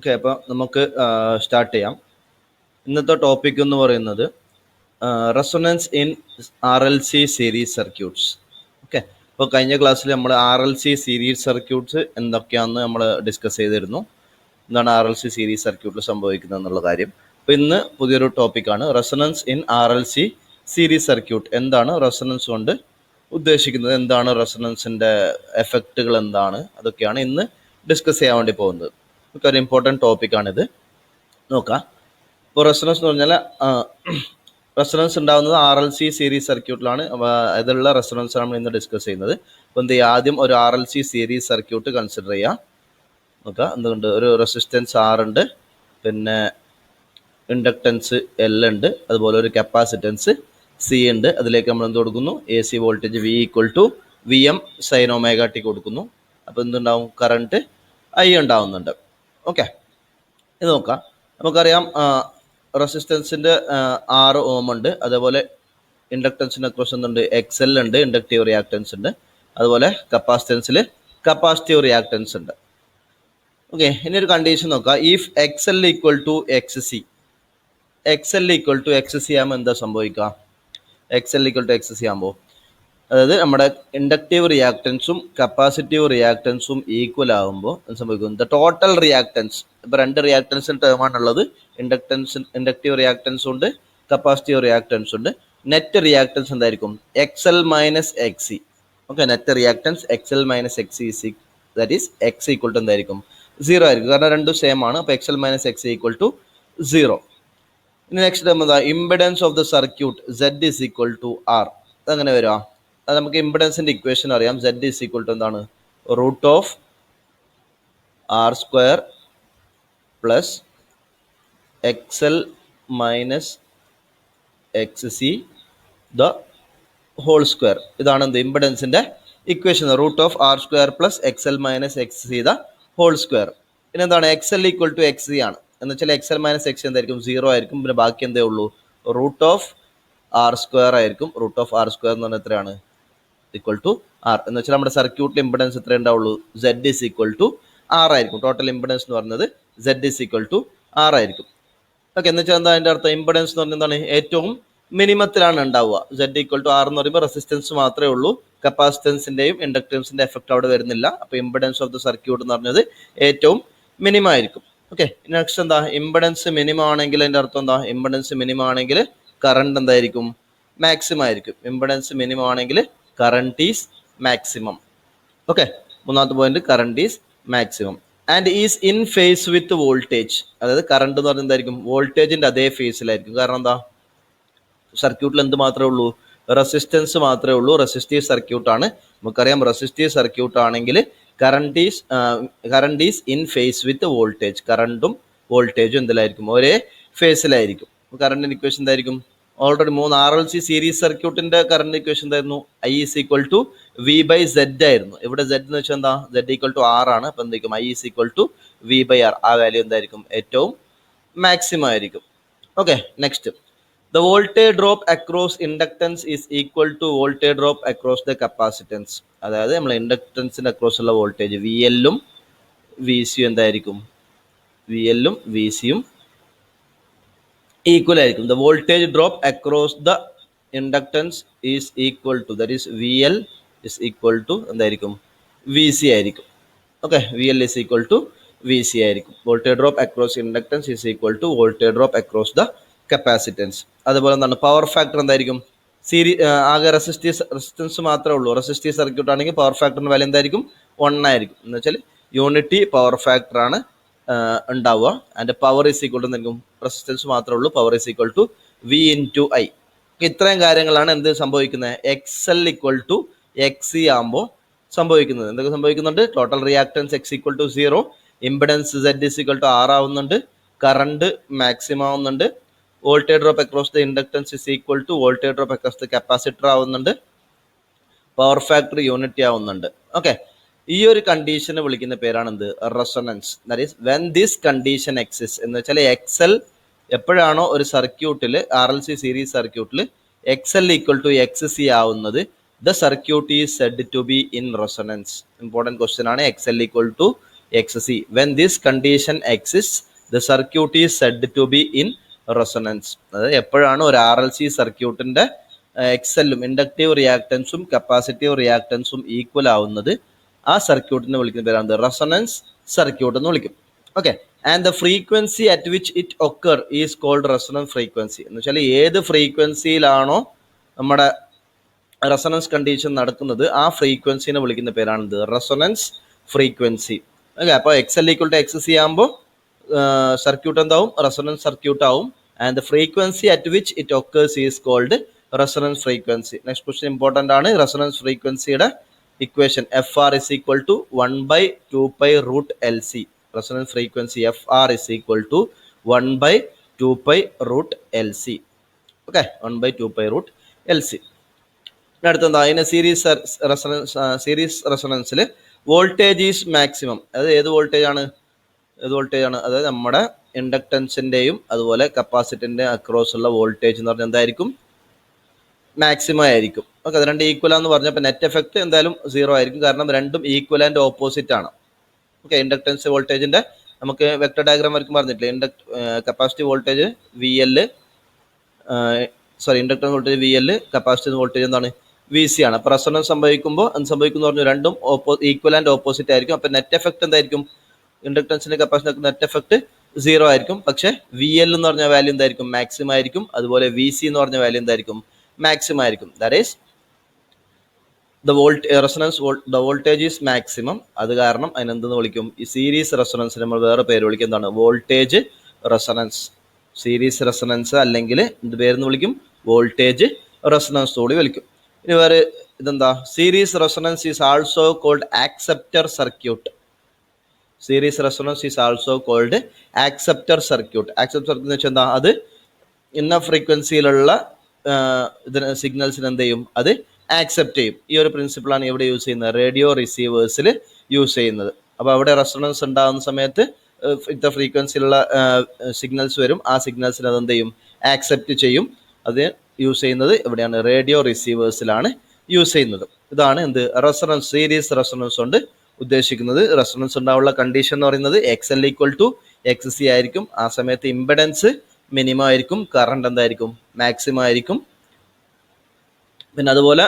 Okay, അപ്പോൾ നമുക്ക് start ചെയ്യാം. ഇന്നത്തെ ടോപ്പിക് എന്ന് പറയുന്നത് resonance in RLC series circuits. Okay, അപ്പോൾ കഴിഞ്ഞ ക്ലാസ്സിൽ നമ്മൾ RLC സീരീസ് സർക്യൂട്ട്സ് എന്തൊക്കെയാണെന്ന് നമ്മൾ ഡിസ്കസ് ചെയ്തിരുന്നു. എന്താണ് RLC സീരീസ് സർക്യൂട്ടിൽ സംഭവിക്കുന്നത് എന്നുള്ള കാര്യം. അപ്പോൾ ഇന്ന് പുതിയൊരു ടോപ്പിക്കാണ് resonance in RLC series circuit. എന്താണ് റെസൊണൻസ് കൊണ്ട് ഉദ്ദേശിക്കുന്നത്, എന്താണ് റെസൊണൻസിൻ്റെ എഫക്റ്റുകൾ എന്താണ്, അതൊക്കെയാണ് ഇന്ന് ഡിസ്കസ് ചെയ്യാൻ വേണ്ടി പോകുന്നത്. ഒക്കെ ഒരു ഇമ്പോർട്ടൻറ്റ് ടോപ്പിക്കാണിത്. നോക്കാം. ഇപ്പോൾ റെസൊണൻസ് എന്ന് പറഞ്ഞാൽ റെസൊണൻസ് ഉണ്ടാകുന്നത് RLC സീരീസ് സർക്യൂട്ടിലാണ്. അതിലുള്ള റെസൊണൻസ് ആണ് നമ്മൾ ഇന്ന് ഡിസ്കസ് ചെയ്യുന്നത്. അപ്പോൾ എന്ത് ചെയ്യുക, ആദ്യം ഒരു RLC സീരീസ് സർക്യൂട്ട് കൺസിഡർ ചെയ്യുക. നോക്കാം, എന്തുകൊണ്ട് ഒരു റെസിസ്റ്റൻസ് R ഉണ്ട്, പിന്നെ ഇൻഡക്റ്റൻസ് L ഉണ്ട്, അതുപോലെ ഒരു കപ്പാസിറ്റൻസ് C ഉണ്ട്. അതിലേക്ക് നമ്മൾ എന്ത് കൊടുക്കുന്നു, AC voltage V = VM sin ωt കൊടുക്കുന്നു. അപ്പോൾ എന്തുണ്ടാവും, കറണ്ട് I ഉണ്ടാവുന്നുണ്ട്. ഓക്കെ, ഇത് നോക്കാം. നമുക്കറിയാം റെസിസ്റ്റൻസിൻ്റെ 6 ഓം ഉണ്ട്, അതേപോലെ ഇൻഡക്റ്റൻസിൻ്റെ അക്രോസ് എന്തുണ്ട്, XL ഉണ്ട്, ഇൻഡക്റ്റീവ് റിയാക്റ്റൻസ് ഉണ്ട്, അതുപോലെ കപ്പാസിറ്റൻസിൽ കപ്പാസിറ്റീവ് റിയാക്റ്റൻസ് ഉണ്ട്. ഓക്കെ, ഇനി ഒരു കണ്ടീഷൻ നോക്കാം. If XL = XC, XL = XC ആകുമ്പോൾ എന്താ സംഭവിക്കുക, XL = XC ആകുമ്പോൾ അതായത് നമ്മുടെ ഇൻഡക്റ്റീവ് റിയാക്റ്റൻസും കപ്പാസിറ്റീവ് റിയാക്റ്റൻസും ഈക്വൽ ആകുമ്പോൾ എന്ത് സംഭവിക്കും, ദ ടോട്ടൽ റിയാക്റ്റൻസ്. ഇപ്പോൾ രണ്ട് റിയാക്റ്റൻസിൻ്റെ ടേമാണുള്ളത്, ഇൻഡക്റ്റീവ് റിയാക്റ്റൻസ് ഉണ്ട്, കപ്പാസിറ്റീവ് റിയാക്റ്റൻസ് ഉണ്ട്. നെറ്റ് റിയാക്റ്റൻസ് എന്തായിരിക്കും, XL - XC. Okay, net reactance XL - XC that is X = എന്തായിരിക്കും, 0 ആയിരിക്കും. കാരണം രണ്ടും സെയിം ആണ്. അപ്പോൾ XL - XC = 0. ഇനി നെക്സ്റ്റ് എന്താ, impedance of the circuit Z = R. അതങ്ങനെ വരുക, അത് നമുക്ക് ഇംപെഡൻസിൻ്റെ ഇക്വേഷൻ അറിയാം. Z = എന്താണ്, √R² + XL - XC the whole square. ഇതാണ് എന്ത്, ഇംപെഡൻസിൻ്റെ equation, √R² + XL - XC the whole square. പിന്നെ എന്താണ്, XL = XC ആണ് എന്ന് വെച്ചാൽ XL - XC എന്തായിരിക്കും, 0 ആയിരിക്കും. പിന്നെ ബാക്കി എന്തേ ഉള്ളൂ, √R² ആയിരിക്കും. √R² എന്ന് പറഞ്ഞാൽ എത്രയാണ്, =R എന്ന് വെച്ചാൽ നമ്മുടെ സർക്യൂട്ടിൽ ഇംപെഡൻസ് എത്ര ഉണ്ടാവുള്ളൂ, Z = R ആയിരിക്കും. ടോട്ടൽ ഇംപെഡൻസ് എന്ന് പറയുന്നത് Z = R ആയിരിക്കും. ഓക്കെ, എന്ന് വെച്ചാൽ എന്താ അതിൻ്റെ അർത്ഥം, ഇംപെഡൻസ് എന്ന് പറഞ്ഞാൽ എന്താണ്, ഏറ്റവും മിനിമത്തിലാണ് ഉണ്ടാവുക. Z = R എന്ന് പറയുമ്പോൾ റെസിസ്റ്റൻസ് മാത്രമേ ഉള്ളൂ, കപ്പാസിറ്റൻസിൻ്റെയും ഇൻഡക്റ്റൻസിൻ്റെ എഫക്റ്റ് അവിടെ വരുന്നില്ല. അപ്പോൾ ഇംപെഡൻസ് ഓഫ് ദ സർക്യൂട്ട് എന്ന് പറഞ്ഞത് ഏറ്റവും മിനിമം ആയിരിക്കും. ഓക്കെ, നെക്സ്റ്റ് എന്താ, ഇംപെഡൻസ് മിനിമം ആണെങ്കിൽ അതിൻ്റെ അർത്ഥം എന്താ, ഇംപെഡൻസ് മിനിമം ആണെങ്കിൽ കറണ്ട് എന്തായിരിക്കും, മാക്സിമം ആയിരിക്കും. ഇംപെഡൻസ് മിനിമം ആണെങ്കിൽ കറണ്ട് ഈസ് മാക്സിമം. ഓക്കെ, മൂന്നാമത്തെ point, current is maximum and is in phase with voltage. അതായത് കറണ്ട് എന്ന് പറയുന്നത് എന്തായിരിക്കും, വോൾട്ടേജിൻ്റെ അതേ ഫേസിലായിരിക്കും. കാരണം എന്താ, സർക്യൂട്ടിൽ എന്ത് മാത്രമേ ഉള്ളൂ, റെസിസ്റ്റൻസ് മാത്രമേ ഉള്ളൂ. റെസിസ്റ്റീവ് സർക്യൂട്ടാണ്. നമുക്കറിയാം റെസിസ്റ്റീവ് സർക്യൂട്ട് ആണെങ്കിൽ current is in phase with voltage. കറണ്ടും വോൾട്ടേജും എന്തിലായിരിക്കും, ഒരേ ഫേസിലായിരിക്കും. കറണ്ടിൻ്റെ ഇക്വേഷൻ എന്തായിരിക്കും, ഓൾറെഡി 3 RLC സീരീസ് സർക്യൂട്ടിൻ്റെ കറണ്ട് ഇക്വേഷൻ എന്തായിരുന്നു, I = V/Z ആയിരുന്നു. ഇവിടെ Z എന്ന് വെച്ചാൽ എന്താ, Z = R ആണ്. അപ്പോൾ എന്തായിരിക്കും, I = V/R. ആ വാല്യൂ എന്തായിരിക്കും, ഏറ്റവും മാക്സിമം ആയിരിക്കും. Okay, next, the voltage drop across inductance is equal to voltage drop across the capacitance. അതായത് നമ്മൾ ഇൻഡക്റ്റൻസിൻ്റെ അക്രോസ് ഉള്ള വോൾട്ടേജ് VL-ഉം VC-യും എന്തായിരിക്കും, VL-ഉം VC-യും ഈക്വൽ ആയിരിക്കും. The voltage drop across the inductance is equal to, that is VL = എന്തായിരിക്കും, VC ആയിരിക്കും. ഓക്കെ, VL = VC ആയിരിക്കും. Voltage drop across inductance is equal to voltage drop across the capacitance. അതുപോലെ എന്താണ്, പവർ ഫാക്ടർ എന്തായിരിക്കും, ആകെ resistance മാത്രമേ ഉള്ളൂ. Resistive circuit ആണെങ്കിൽ പവർ ഫാക്ടറിന് വാല്യൂ എന്തായിരിക്കും, 1 ആയിരിക്കും. എന്ന് വെച്ചാൽ യൂണിറ്റി പവർ ഫാക്ടറാണ് ഉണ്ടാവുക. And power is equal to എന്തായിരിക്കും, റെസിസ്റ്റൻസ് മാത്രമേ ഉള്ളൂ, power is equal to V × I. ഇത്രയും കാര്യങ്ങളാണ് എന്ത് സംഭവിക്കുന്നത്, XL = XC ആകുമ്പോൾ സംഭവിക്കുന്നത്. എന്തൊക്കെ സംഭവിക്കുന്നുണ്ട്, total reactance X = 0, impedance Z = R ആവുന്നുണ്ട്, കറണ്ട് മാക്സിമം ആവുന്നുണ്ട്, voltage drop across the inductance is equal to voltage drop across the capacitor ആവുന്നുണ്ട്, പവർ ഫാക്ടർ യൂണിറ്റി ആവുന്നുണ്ട്. ഓക്കെ, ഈ ഒരു കണ്ടീഷനെ വിളിക്കുന്ന പേരാണ് എന്ത്, resonance. That is when this condition exist. എന്ന് വെച്ചാൽ XL എപ്പോഴാണോ ഒരു സർക്യൂട്ടിൽ, RLC സീരീസ് സർക്യൂട്ടിൽ XL = XC ആവുന്നത്, the circuit is said to be in resonance. Important question ആണ്. XL = XC. When this condition exists, the circuit is said to be in resonance. അതായത് എപ്പോഴാണ് ഒരു RLC സർക്യൂട്ടിന്റെ എക്സെല്ലും ഇൻഡക്റ്റീവ് റിയാക്ടൻസും കപ്പാസിറ്റീവ് റിയാക്ടൻസും ഈക്വൽ ആവുന്നത് ആ സർക്യൂട്ടിനെ വിളിക്കുന്ന പേരാണ് റെസൊണൻസ് സർക്യൂട്ട് എന്ന് വിളിക്കും. Okay, and the frequency at which it occur is called resonance frequency. എന്ന് വെച്ചാൽ ഏത് ഫ്രീക്വൻസിയിലാണോ നമ്മുടെ റെസൊണൻസ് കണ്ടീഷൻ നടക്കുന്നത് ആ ഫ്രീക്വൻസിനെ വിളിക്കുന്ന പേരാണിത് റെസൊണൻസ് ഫ്രീക്വൻസി. ഓക്കെ, അപ്പോൾ XL ഈക്വൽ ടു XC ആകുമ്പോൾ സർക്യൂട്ട് എന്താവും? റെസൊണൻസ് സർക്യൂട്ട് ആവും. And the frequency at which it occurs is called resonance frequency. Next question important ആണ്. റെസൊണൻസ് ഫ്രീക്വൻസിയുടെ equation FR is equal to 1/2π√LC. റെസൊണൻസ് frequency FR is equal to 1/2π√LC. Okay, 1/2π√LC. അടുത്തെന്താ? അതിന് series റെസൊണൻസിൽ voltage is maximum. അതായത് ഏത് voltage ആണ്? അതായത് നമ്മുടെ ഇൻഡക്ടൻസിൻ്റെയും അതുപോലെ കപ്പാസിറ്ററിൻ്റെ അക്രോസ് ഉള്ള വോൾട്ടേജ് എന്ന് പറഞ്ഞാൽ എന്തായിരിക്കും? മാക്സിമം ആയിരിക്കും. ഓക്കെ, അത് രണ്ട് ഈക്വൽ ആണെന്ന് പറഞ്ഞപ്പോൾ നെറ്റ് എഫക്റ്റ് എന്തായാലും 0 ആയിരിക്കും. കാരണം രണ്ടും ഈക്വൽ ആൻഡ് ഓപ്പോസിറ്റ് ആണ്. ഓക്കെ, ഇൻഡക്ടൻസ് വോൾട്ടേജിൻ്റെ നമുക്ക് വെക്ടർ ഡയഗ്രാം വരയ്ക്കും പറഞ്ഞിട്ടില്ല. Capacity voltage VL, inductance voltage VL, capacitor voltage എന്താണ്? VC ആണ്. അപ്പോൾ റെസൊണൻസ് സംഭവിക്കുമ്പോൾ എന്ത് സംഭവിക്കുന്നു പറഞ്ഞു? രണ്ടും ഈക്വൽ ആൻഡ് ഓപ്പോസിറ്റ് ആയിരിക്കും. അപ്പോൾ നെറ്റ് എഫക്റ്റ് എന്തായിരിക്കും? ഇൻഡക്ടൻസിൻ്റെ കപ്പാസിറ്റർ നെറ്റ് എഫക്റ്റ് 0 ആയിരിക്കും. പക്ഷേ VL എന്ന് പറഞ്ഞ വാല്യൂ എന്തായിരിക്കും? മാക്സിമം ആയിരിക്കും. അതുപോലെ VC എന്ന് പറഞ്ഞ വാല്യൂ എന്തായിരിക്കും? മാക്സിമം ആയിരിക്കും. That is the voltage is maximum. അത് കാരണം അതിനെന്തെന്ന് വിളിക്കും? ഈ സീരീസ് റെസൊണൻസിന് നമ്മൾ വേറെ പേര് വിളിക്കും. എന്താണ്? Voltage resonance. സീരീസ് റെസൊണൻസ് അല്ലെങ്കിൽ എന്ത് പേരെന്ന് വിളിക്കും? വോൾട്ടേജ് റെസൊണൻസ് കൂടി വിളിക്കും. ഇനി വേറെ ഇതെന്താ? Series resonance is also called acceptor circuit. Series resonance is also called acceptor circuit. Acceptor circuit എന്ന് വെച്ചാൽ എന്താ? അത് ഇന്ന ഫ്രീക്വൻസിയിലുള്ള ഇതിന് സിഗ്നൽസിന് എന്ത് ചെയ്യും? അത് ആക്സെപ്റ്റ് ചെയ്യും. ഈ ഒരു പ്രിൻസിപ്പിളാണ് ഇവിടെ യൂസ് ചെയ്യുന്നത്, റേഡിയോ റിസീവേഴ്സിൽ യൂസ് ചെയ്യുന്നത്. അപ്പോൾ അവിടെ റെസൊണൻസ് ഉണ്ടാകുന്ന സമയത്ത് ഇത്ര ഫ്രീക്വൻസിയിലുള്ള സിഗ്നൽസ് വരും. ആ സിഗ്നൽസിന് അത് എന്ത് ചെയ്യും? ആക്സെപ്റ്റ് ചെയ്യും. അത് യൂസ് ചെയ്യുന്നത് എവിടെയാണ്? റേഡിയോ റിസീവേഴ്സിലാണ് യൂസ് ചെയ്യുന്നത്. ഇതാണ് എന്ത്? റെസൊണൻസ്, സീരീസ് റെസൊണൻസ് കൊണ്ട് ഉദ്ദേശിക്കുന്നത്. റെസൊണൻസ് ഉണ്ടാവുള്ള കണ്ടീഷൻ എന്ന് പറയുന്നത് XL ഈക്വൽ ടു XC ആയിരിക്കും. ആ സമയത്ത് ഇംപെഡൻസ് മിനിമം ആയിരിക്കും, കറണ്ട് എന്തായിരിക്കും? മാക്സിമം ആയിരിക്കും. പിന്നെ അതുപോലെ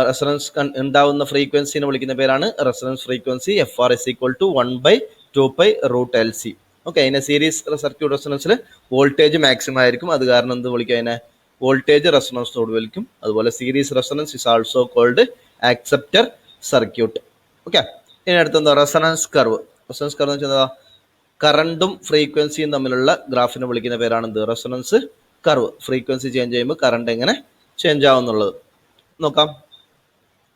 റെസൊണൻസ് ഉണ്ടാവുന്ന ഫ്രീക്വൻസിനെ വിളിക്കുന്ന പേരാണ് resonance frequency. FR is equal to 1/2π√LC. Okay, അതിനെ സീരീസ് സർക്യൂട്ട് റെസൊണൻസിൽ വോൾട്ടേജ് മാക്സിമം ആയിരിക്കും. അത് കാരണം എന്ത് വിളിക്കും? അതിനെ വോൾട്ടേജ് റെസൊണൻസിനോട് വിളിക്കും. അതുപോലെ series resonance is also called acceptor circuit. Okay, ഇനി അടുത്തെന്താ? Resonance curve. റെസൊണൻസ് കർവ് എന്ന് വെച്ചാൽ കറണ്ടും ഫ്രീക്വൻസിയും തമ്മിലുള്ള ഗ്രാഫിനെ വിളിക്കുന്ന പേരാണ് എന്ത്? Resonance curve. ഫ്രീക്വൻസി ചേഞ്ച് ചെയ്യുമ്പോൾ കറണ്ട് എങ്ങനെ ചേഞ്ച് ആവുന്നുള്ളത് നോക്കാം.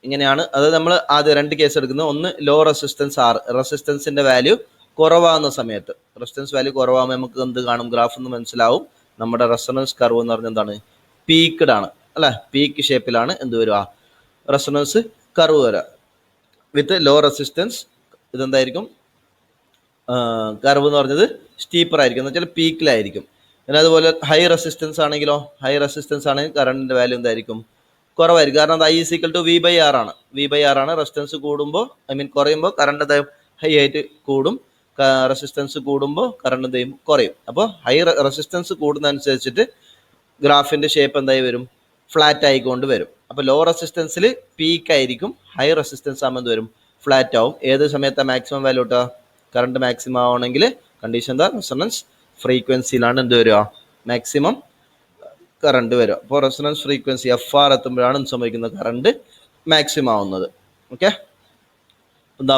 ഇങ്ങനെയാണ്. അത് നമ്മൾ ആദ്യം രണ്ട് കേസ് എടുക്കുന്നത്. ഒന്ന് ലോ റെസിസ്റ്റൻസ് R. റെസിസ്റ്റൻസിന്റെ വാല്യൂ കുറവാകുന്ന സമയത്ത്, റെസിസ്റ്റൻസ് വാല്യൂ കുറവാകുമ്പോൾ നമുക്ക് എന്ത് കാണും? ഗ്രാഫ് എന്ന് മനസ്സിലാവും. നമ്മുടെ റെസൊണൻസ് കർവ് എന്ന് പറഞ്ഞാൽ എന്താണ്? പീക്ക്ഡ് ആണ് അല്ലെ? പീക്ക് ഷേപ്പിലാണ് എന്ത് വരിക? റെസൊണൻസ് കർവ് വരിക. വിത്ത് ലോ റെസിസ്റ്റൻസ് ഇതെന്തായിരിക്കും? കർവ് എന്ന് പറഞ്ഞത് സ്റ്റീപ്പർ ആയിരിക്കും, എന്ന് വെച്ചാൽ പീക്കിലായിരിക്കും. പിന്നെ അതുപോലെ ഹൈ റെസിസ്റ്റൻസ് ആണെങ്കിലോ? ഹൈ റെസിസ്റ്റൻസ് ആണെങ്കിൽ കറണ്ടിന്റെ വാല്യൂ എന്തായിരിക്കും? കുറവായിരിക്കും. കാരണം അത് I is equal to V/R ആണ്. V/R ആണ്. റെസിസ്റ്റൻസ് കൂടുമ്പോൾ കുറയുമ്പോൾ കറണ്ട് ഹൈ ആയിട്ട് കൂടും. റെസിസ്റ്റൻസ് കൂടുമ്പോൾ കറണ്ട് എന്തെയും കുറയും. അപ്പോൾ ഹൈ റെസിസ്റ്റൻസ് കൂടുന്നതനുസരിച്ചിട്ട് ഗ്രാഫിന്റെ ഷേപ്പ് എന്തായി വരും? ഫ്ലാറ്റ് ആയിക്കൊണ്ട് വരും. അപ്പോൾ ലോ റെസിസ്റ്റൻസിൽ പീക്ക് ആയിരിക്കും, ഹൈ റെസിസ്റ്റൻസ് ആകുമ്പോൾ എന്ത് വരും? ഫ്ലാറ്റ് ആവും. ഏത് സമയത്താണ് മാക്സിമം വാല്യൂ കിട്ടുക? കറണ്ട് മാക്സിമം ആവണമെങ്കിൽ കണ്ടീഷൻ എന്താ? റെസൊണൻസ് ഫ്രീക്വൻസിയിലാണ് എന്ത് വരിക? മാക്സിമം കറണ്ട് വരിക. അപ്പോൾ റെസൊണൻസ് ഫ്രീക്വൻസി FR എത്തുമ്പോഴാണ് എന്ത് സംഭവിക്കുന്നത്? കറണ്ട് മാക്സിമം ആവുന്നത്. Okay,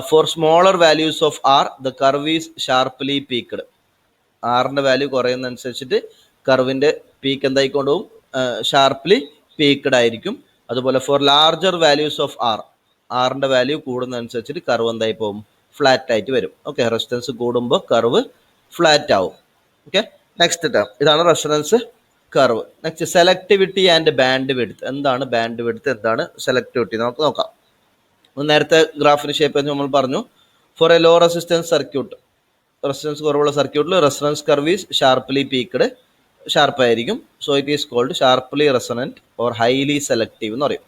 for smaller values of R the curve is sharply peaked. ആറിന്റെ വാല്യൂ കുറയുന്നതനുസരിച്ചിട്ട് കർവിന്റെ പീക്ക് എന്തായിക്കൊണ്ടും ഷാർപ്ലി പീക്ക്ഡ് ആയിരിക്കും. അതുപോലെ ഫോർ ലാർജർ വാല്യൂസ് ഓഫ് ആറിന്റെ വാല്യൂ കൂടുന്നതനുസരിച്ചിട്ട് കർവ് എന്തായി പോകും? ഫ്ലാറ്റ് ആയിട്ട് വരും. ഓക്കെ, റെസിസ്റ്റൻസ് കൂടുമ്പോൾ കർവ് ഫ്ലാറ്റ് ആവും. ഓക്കെ, നെക്സ്റ്റ് ടേം ഇതാണ് resonance curve. Next selectivity and bandwidth. എന്താണ് ബാൻഡ് വിഡ്ത്ത്? എന്താണ് സെലക്ടിവിറ്റി? നമുക്ക് നോക്കാം. നേരത്തെ ഗ്രാഫിന് ഷേപ്പ് നമ്മൾ പറഞ്ഞു. Four a low resistance circuit, resistance കുറവുള്ള സർക്യൂട്ടിൽ resonance curve is sharply peaked, ഷാർപ്പായിരിക്കും. So it is called sharply resonant or highly selective എന്ന് പറയും.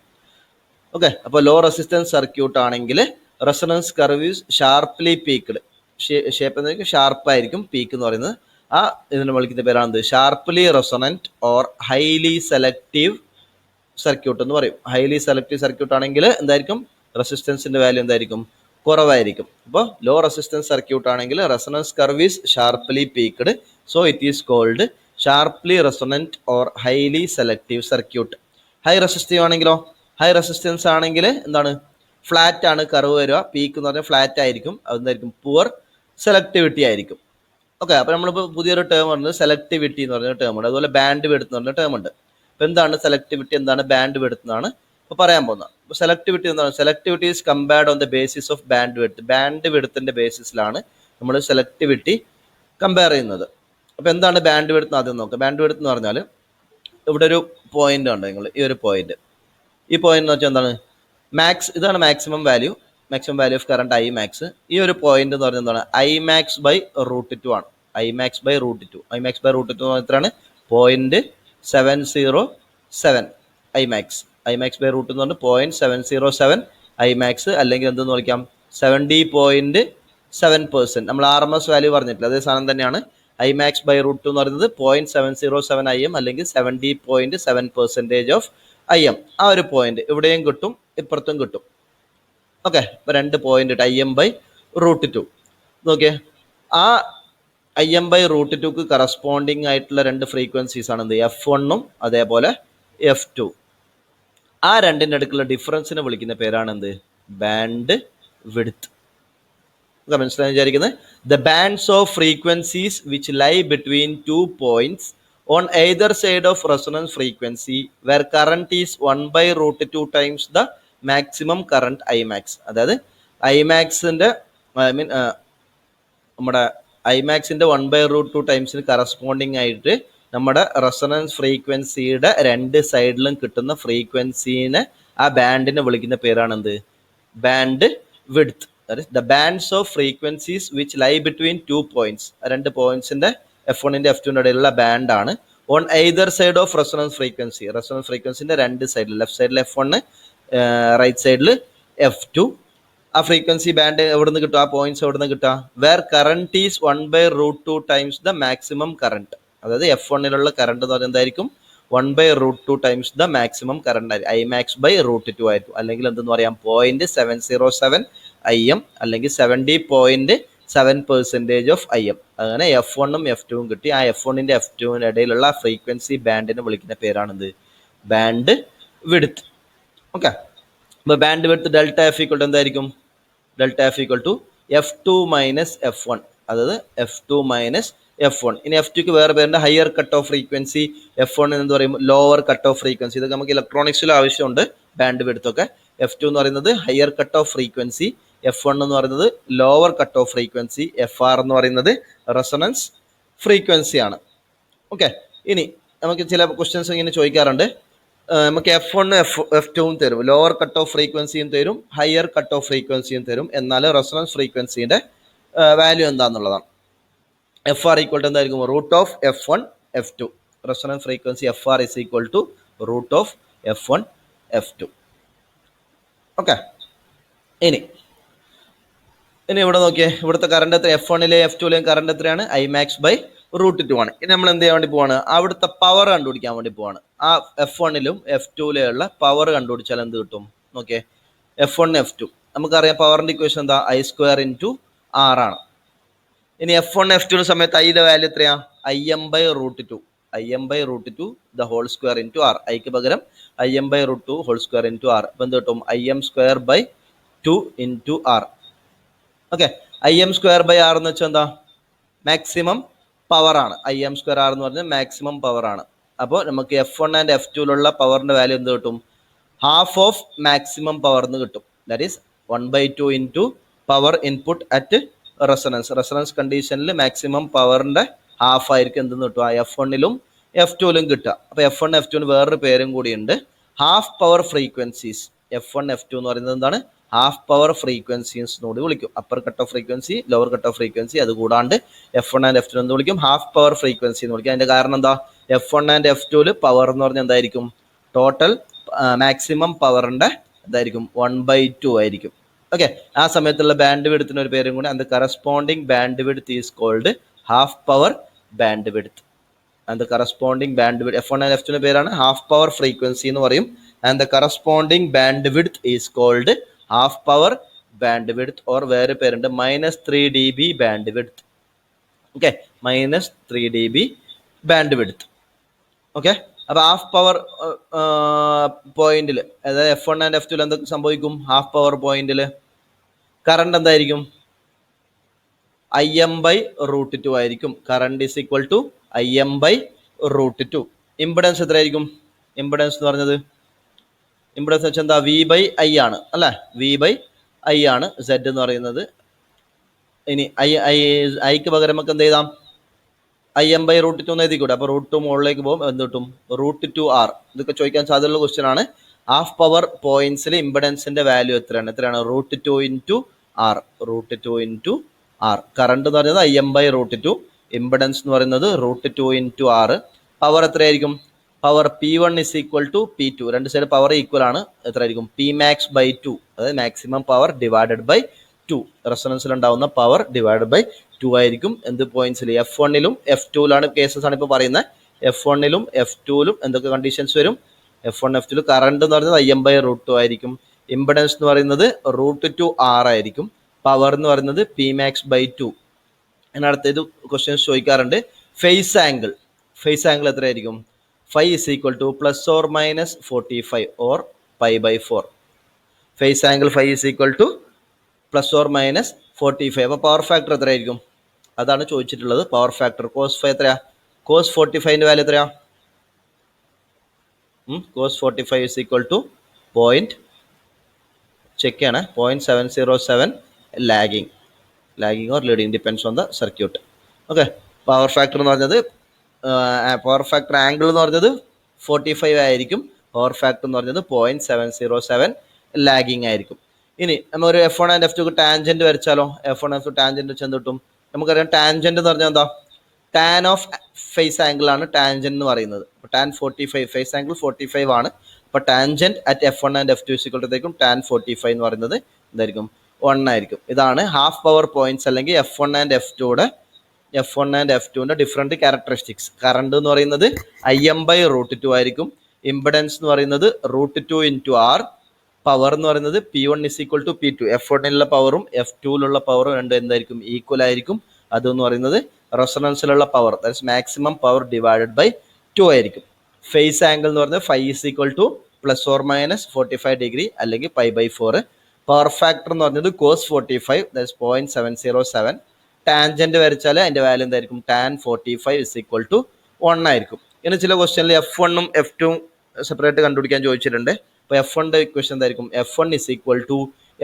ഓക്കെ, അപ്പോൾ ലോ റെസിസ്റ്റൻസ് സർക്യൂട്ട് ആണെങ്കിൽ resonance curve is sharply peaked. Shape എന്ന് ഷാർപ്പായിരിക്കും പീക്ക് എന്ന് പറയുന്നത്. ആ ഇതിനെ വിളിക്കുന്ന പേരാണ് sharply resonant or highly selective circuit എന്ന് പറയും. ഹൈലി സെലക്റ്റീവ് സർക്യൂട്ട് ആണെങ്കിൽ എന്തായിരിക്കും, റെസിസ്റ്റൻസിന്റെ വാല്യൂ എന്തായിരിക്കും, കുറവായിരിക്കും. അപ്പോൾ ലോ റെസിസ്റ്റൻസ് സർക്യൂട്ട് ആണെങ്കിൽ resonance curve is sharply peaked, so it is called sharply resonant or highly selective circuit. High resistive ആണെങ്കിലോ, ഹൈ റെസിസ്റ്റൻസ് ആണെങ്കിൽ എന്താണ്, ഫ്ലാറ്റ് ആണ് കർവ് വരിക, പീക്ക് എന്ന് പറഞ്ഞാൽ ഫ്ലാറ്റ് ആയിരിക്കും, അതെന്തായിരിക്കും, പുവർ സെലക്ടിവിറ്റി ആയിരിക്കും. ഓക്കെ, അപ്പോൾ നമ്മളിപ്പോൾ പുതിയൊരു ടേം പറഞ്ഞത് സെലക്ടിവിറ്റി എന്ന് പറഞ്ഞ ടേം ഉണ്ട്. അതുപോലെ ബാൻഡ് വിഡ്ത്ത് എന്ന് പറഞ്ഞ ടേം ഉണ്ട്. അപ്പോൾ എന്താണ് സെലക്ടിവിറ്റി, എന്താണ് ബാൻഡ് വിഡ്ത്ത് എന്നാണ് ഇപ്പോൾ പറയാൻ പോകുന്നത്. അപ്പോൾ സെലക്ടിവിറ്റി എന്താണ്, selectivity is compared on the basis of bandwidth. Band വിഡ്ത്തിന്റെ ബേസിസിലാണ് നമ്മൾ സെലക്ടിവിറ്റി കമ്പയർ ചെയ്യുന്നത്. അപ്പോൾ എന്താണ് ബാൻഡ് വിഡ്ത്ത് ആദ്യം നോക്കാം. ബാൻഡ് വിഡ്ത്ത് എന്ന് പറഞ്ഞാൽ ഇവിടെ ഒരു പോയിന്റ് ഉണ്ട്, നിങ്ങൾ ഈ ഒരു പോയിന്റ്, ഈ പോയിന്റ് എന്ന് വെച്ചാൽ എന്താണ്, ഇതാണ് maximum value of current I max. ഈ ഒരു പോയിന്റ് എന്ന് പറഞ്ഞാൽ എന്താണ്, ഐ മാക്സ് ബൈ √2 ആണ്. ഐ മാക്സ് ബൈ √2 എത്രയാണ്, 0.707 ഐ മാക്സ് ബൈ √2 എന്ന് പറഞ്ഞാൽ 0.707 ഐ മാക്സ്, അല്ലെങ്കിൽ എന്തെന്ന് വിളിക്കാം, 70.7%. നമ്മൾ RMS വാല്യൂ പറഞ്ഞിട്ടില്ല, അതേ സാധനം തന്നെയാണ്. ഐ മാക്സ് ബൈ √2 എന്ന് പറയുന്നത് 0.707 IM അല്ലെങ്കിൽ 70.7% ഓഫ് IM. ആ ഒരു പോയിന്റ് ഇവിടെയും കിട്ടും, ഇപ്പുറത്തും കിട്ടും. ഓക്കെ, ഇപ്പൊ 2 പോയിന്റ് IM ബൈ √2 നോക്കിയേ. ആ IM ബൈ √2ക്ക് കറസ്പോണ്ടിങ് ആയിട്ടുള്ള 2 ഫ്രീക്വൻസീസ് ആണ് എന്ത്, F1ഉം അതേപോലെ F2. ആ രണ്ടിൻ്റെ അടുക്കുള്ള ഡിഫറൻസിനെ വിളിക്കുന്ന പേരാണ് എന്ത്, ബാൻഡ് വിഡ്ത്ത്. മനസ്സിലായി വിചാരിക്കുന്നത്. The bands of frequencies which lie between 2 points on either side of resonance frequency where current is 1/√2 times the maximum current Imax. അതായത് ഐമാക്സിന്റെ നമ്മുടെ ഐമാക്സിന്റെ 1/√2 ടൈംസിന് കറസ്പോണ്ടിങ് ആയിട്ട് നമ്മുടെ റെസൊണൻസ് ഫ്രീക്വൻസിയുടെ 2 സൈഡിലും കിട്ടുന്ന ഫ്രീക്വൻസീനെ, ആ ബാൻഡിനെ വിളിക്കുന്ന പേരാണ് എന്ത്, bandwidth. The bands of frequencies which lie between 2 points, 2 പോയിന്റ്സിന്റെ F1ന്റെ F2ന്റെ ഇടയിലുള്ള ബാൻഡാണ്. On either side of resonance ഫ്രീക്വൻസിന്റെ 2 സൈഡിൽ, ലെഫ്റ്റ് സൈഡിൽ F1, റൈറ്റ് സൈഡിൽ F2. ആ ഫ്രീക്വൻസി ബാൻഡ് എവിടെ നിന്ന് കിട്ടും, ആ പോയിന്റ്സ് എവിടെ നിന്ന് കിട്ടുക, where current is 1/√2 times the maximum current. അതായത് F1ലുള്ള കറണ്ട് എന്ന് പറഞ്ഞാൽ എന്തായിരിക്കും, 1/√2 ടൈംസ് ദ മാക്സിമം കറണ്ട് ആയിരിക്കും, ഐ മാക്സ് ബൈ √2 ആയിരിക്കും. അല്ലെങ്കിൽ എന്തെന്ന് പറയാം, 0.707 IM അല്ലെങ്കിൽ 70.7% ഓഫ് IM. അങ്ങനെ F1ഉം F2ഉം കിട്ടി. ആ F1ന്റെ F2ന്റെ ഇടയിലുള്ള ഫ്രീക്വൻസി ബാൻഡിനെ വിളിക്കുന്ന പേരാണെന്ത്, ബാൻഡ് വിഡ്ത്ത്. ഓക്കെ, അപ്പോൾ bandwidth delta F equal എന്തായിരിക്കും, delta F equal to F2 minus F1, അതായത് F2 മൈനസ് F1. ഇനി F2ക്ക് വേറെ പേരുണ്ട്, higher cut off frequency. F1 എന്ന് പറയും ലോവർ കട്ട് ഓഫ് ഫ്രീക്വൻസി. ഇതൊക്കെ നമുക്ക് ഇലക്ട്രോണിക്സിൽ ആവശ്യമുണ്ട്, ബാൻഡ് വിഡ്ത്ത് ഒക്കെ. F2 എന്ന് പറയുന്നത് higher cut off frequency, F1 എന്ന് പറയുന്നത് lower cut off frequency, FR എന്ന് പറയുന്നത് റെസൊണൻസ് ഫ്രീക്വൻസി ആണ്. ഓക്കെ, ഇനി നമുക്ക് ചില ക്വസ്റ്റ്യൻസ് ഇങ്ങനെ ചോദിക്കാറുണ്ട്, നമുക്ക് F1 F2ഉം തരും, ലോവർ കട്ട് ഓഫ് ഫ്രീക്വൻസിയും തരും, ഹയർ കട്ട് ഓഫ് ഫ്രീക്വൻസിയും തരും, എന്നാൽ റെസൊണൻസ് ഫ്രീക്വൻസിയുടെ വാല്യൂ എന്താണെന്നുള്ളതാണ്. FR ഈക്വൽ ടു എന്തായിരിക്കും, √F1 F2. Resonance frequency FR is equal to √F1 F2. Okay, ഇനി ഇവിടെ നോക്കിയേ, ഇവിടുത്തെ കറണ്ട് എത്ര, F1ലെ F2ലെയും കറണ്ട് എത്രയാണ്, ഐ മാക്സ് ബൈ √2 ആണ്. ഇനി നമ്മൾ എന്ത് ചെയ്യാൻ വേണ്ടി പോവാണ്, അവിടുത്തെ പവർ കണ്ടുപിടിക്കാൻ വേണ്ടി പോവാണ്. ആ F1ലും F2ലുള്ള പവർ കണ്ടുപിടിച്ചാൽ എന്ത് കിട്ടും നോക്കിയേ, F1 F2 നമുക്കറിയാം, പവറിന്റെ ഇക്വേഷൻ എന്താ, I² × R ആണ്. ഇനി F1 F2ന്റെ സമയത്ത് ഐയുടെ വാല്യൂ എത്രയാ, IM by √2 the whole square into R. ഐക്ക് പകരം IM by √2 whole square into R. അപ്പം എന്ത് കിട്ടും, IM² by 2 into R. Okay, IM² by R എന്ന് വെച്ചാൽ എന്താ, മാക്സിമം പവർ ആണ്. IM² R എന്ന് പറഞ്ഞാൽ മാക്സിമം പവർ ആണ്. അപ്പോൾ നമുക്ക് F1 ആൻഡ് F2ലുള്ള പവറിന്റെ വാല്യൂ എന്ത് കിട്ടും, ഹാഫ് ഓഫ് മാക്സിമം പവർ എന്ന് കിട്ടും. That is 1/2 into power input at resonance കണ്ടീഷനിൽ മാക്സിമം പവറിന്റെ ഹാഫ് ആയിരിക്കും എന്തെന്ന് കിട്ടുക, F1ലും F2ലും കിട്ടുക. അപ്പോൾ F1 F2ന് വേറൊരു പേരും കൂടിയുണ്ട്, half power frequencies. F1 F2 എന്ന് പറയുന്നത് എന്താണ്, ഹാഫ് പവർ ഫ്രീക്വൻസീസ് എന്നോട് വിളിക്കും. Upper cut off frequency, lower cut off frequency. അതുകൂടാണ്ട് F1 ആൻഡ് F2 എന്ന് വിളിക്കും, ഹാഫ് പവർ ഫ്രീക്വൻസി എന്ന് വിളിക്കും. അതിന്റെ കാരണം എന്താ, F1 ആൻഡ് F2ല് പവർ എന്ന് പറഞ്ഞാൽ എന്തായിരിക്കും, ടോട്ടൽ മാക്സിമം പവറിന്റെ എന്തായിരിക്കും, 1/2 ആയിരിക്കും. ഓക്കെ, ആ സമയത്തുള്ള ബാൻഡ് വിഡ്ത്തിന് ഒരു പേരും കൂടി, and the corresponding bandwidth is called half power bandwidth. And the corresponding bandwidth F1 and F2 പേരാണ് ഹാഫ് പവർ ഫ്രീക്വൻസി എന്ന് പറയും. And the corresponding bandwidth is called half power bandwidth, or വേറെ പേരുണ്ട് -3 dB bandwidth. Okay, -3 dB bandwidth. Okay, അപ്പൊ half power പോയിന്റിൽ, അതായത് F1 and F2 എന്തൊക്കെ സംഭവിക്കും? ഹാഫ് പവർ പോയിന്റിൽ കറണ്ട് എന്തായിരിക്കും? Im/√2 ആയിരിക്കും. Current is equal to Im/√2. Impedance എത്രയായിരിക്കും? ഇമ്പിഡൻസ് എന്ന് പറഞ്ഞത്, ഇമ്പിഡൻസ് വെച്ചാൽ എന്താ? V/I ആണ് അല്ലെ, V/I ആണ് Z എന്ന് പറയുന്നത്. ഇനി ഐക്ക് പകരം നമുക്ക് എന്ത് ചെയ്താം? Im/√2 എന്ന് എഴുതിക്കൂടെ. അപ്പൊ √2 മുകളിലേക്ക് പോകും, എന്ത് കിട്ടും? √2R. ഇതൊക്കെ ചോദിക്കാൻ സാധ്യതയുള്ള ക്വസ്റ്റ്യൻ ആണ്. ഹാഫ് പവർ പോയിന്റ്സിൽ ഇമ്പിഡൻസിന്റെ വാല്യൂ എത്രയാണ്? √2 into R. √2 into R. Current എന്ന് പറയുന്നത് Im/√2, ഇമ്പിഡൻസ് എന്ന് പറയുന്നത് √2 ഇൻറ്റു R. പവർ എത്രയായിരിക്കും? Power P1 is equal to P2. രണ്ട് സൈഡ് പവർ ഈക്വൽ ആണ്. എത്രയായിരിക്കും? Pmax/2, അതായത് മാക്സിമം പവർ ഡിവൈഡഡ് ബൈ 2. റെസൊണൻസിൽ ഉണ്ടാവുന്ന പവർ ഡിവൈഡഡ് ബൈ 2 ആയിരിക്കും. എന്ത് പോയിന്റ്സിൽ? F1ലും F2ലാണ് കേസസ് ആണ് ഇപ്പോൾ പറയുന്നത്. F1ലും F2ലും എന്തൊക്കെ കണ്ടീഷൻസ് വരും? F1 F2 കറണ്ട് എന്ന് പറയുന്നത് Im/√2 ആയിരിക്കും. ഇമ്പിഡൻസ് എന്ന് പറയുന്നത് √2R ആയിരിക്കും. പവർ എന്ന് പറയുന്നത് Pmax/2. അടുത്തത് ക്വസ്റ്റ്യൻസ് ചോദിക്കാറുണ്ട്. ഫേസ് ആംഗിൾ, ഫേസ് ആംഗിൾ എത്രയായിരിക്കും? Phi is equal to ±45 or π/4. Phase angle Phi is equal to ±45. അപ്പോൾ പവർ ഫാക്ടർ എത്രയായിരിക്കും? അതാണ് ചോദിച്ചിട്ടുള്ളത്. പവർ ഫാക്ടർ cos Phi എത്രയാ? cos 45ന്റെ വാല്യൂ എത്രയാ? cos 45 is equal to check ചെയ്യണേ, 0.707 lagging or leading, depends on the circuit. Okay, power factor എന്ന് പറഞ്ഞത്, power factor angle എന്ന് പറഞ്ഞത് 45 ആയിരിക്കും. പവർ ഫാക്ടർ എന്ന് പറഞ്ഞത് 0.707 ലാഗിങ് ആയിരിക്കും. ഇനി നമ്മൊരു F1 ആൻഡ് F2 ടാൻജന്റ് വരച്ചാലോ? F1 F2 ടാൻജന്റ് വെച്ച് എന്ത് കിട്ടും? നമുക്കറിയാം ടാൻജന്റ് എന്ന് പറഞ്ഞാൽ എന്താ? ടാൻ ഓഫ് ഫേസ് ആംഗിൾ ആണ് ടാൻജന്റ് എന്ന് പറയുന്നത്. ടാൻ 45, ഫേസ് ആംഗിൾ 45 ആണ്. അപ്പൊ tangent at F1 and F2 = tan 45 എന്ന് പറയുന്നത് എന്തായിരിക്കും? 1 ആയിരിക്കും. ഇതാണ് ഹാഫ് പവർ പോയിന്റ്സ് അല്ലെങ്കിൽ F1 ആൻഡ് F2ന്റെ ഡിഫറെന്റ് ക്യാരക്ടറിസ്റ്റിക്സ്. കറണ്ട് എന്ന് പറയുന്നത് Im/√2 ആയിരിക്കും. ഇമ്പിഡൻസ് എന്ന് പറയുന്നത് √2 ഇൻറ്റു R. പവർ എന്ന് പറയുന്നത് P1 is equal to P2. F1ലുള്ള പവറും F2ലുള്ള പവറും രണ്ടും എന്തായിരിക്കും? ഈക്വൽ ആയിരിക്കും. അതെന്ന് പറയുന്നത് റെസൊണൻസിലുള്ള power, that's maximum power divided by 2 ആയിരിക്കും. ഫേസ് ആംഗിൾ എന്ന് പറയുന്നത് Phi is equal to ±45 degree അല്ലെങ്കിൽ π/4. പവർ ഫാക്ടർ എന്ന് പറഞ്ഞത് cos 45, ദാറ്റ്സ് 0.707. ടാൻജന്റ് വരച്ചാൽ അതിന്റെ വാല്യൂ എന്തായിരിക്കും? ടാൻ 45 ഇസ് ഈക്വൽ ടു 1 ആയിരിക്കും. ഇനി ചില ക്വസ്റ്റ്യനിൽ F1ഉം F2ഉം സെപ്പറേറ്റ് കണ്ടുപിടിക്കാൻ ചോദിച്ചിട്ടുണ്ട്. അപ്പോൾ F1ന്റെ ഇക്വേഷൻ എന്തായിരിക്കും? F1 is equal to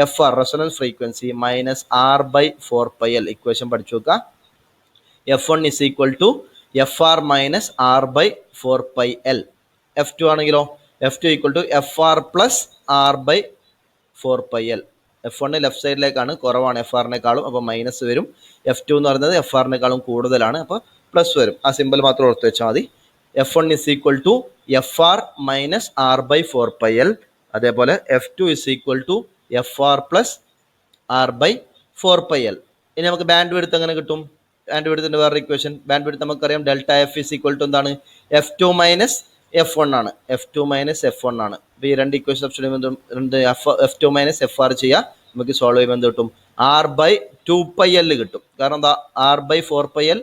FR, resonance frequency, -R/4πL. Equation പഠിച്ചു വെക്കുക. F1 is equal to FR -R/4πL. F2 ആണെങ്കിലോ? F2 equal to FR plus R/4πL. F1 left സൈഡിലേക്കാണ്, കുറവാണ് FR-നേക്കാളും, അപ്പോൾ മൈനസ് വരും. F2 എന്ന് പറയുന്നത് FR-നേക്കാളും കൂടുതലാണ്, അപ്പോൾ പ്ലസ് വരും. ആ സിമ്പിൾ മാത്രം ഓർത്ത് വെച്ചാൽ മതി. F1 is equal to FR -R/4πL. അതേപോലെ F2 is equal to FR plus R/4πL. ഇനി നമുക്ക് ബാൻഡ് വിഡ്ത്ത് എങ്ങനെ കിട്ടും? ബാൻഡ് വിഡ്ത്തിന്റെ വേറെ ഇക്വേഷൻ, ബാൻഡ് വിഡ്ത്ത് നമുക്കറിയാം, delta F is equal to എന്താണ്? F2 മൈനസ് F1 ആണ്. F2 മൈനസ് F1 ആണ്. അപ്പോൾ ഈ രണ്ട് ഇക്വേഷൻ F2 മൈനസ് FR ചെയ്യുക, നമുക്ക് സോൾവ് ചെയ്യുമ്പോൾ എന്ത് കിട്ടും? R/2πL കിട്ടും. കാരണം എന്താ? R/4πL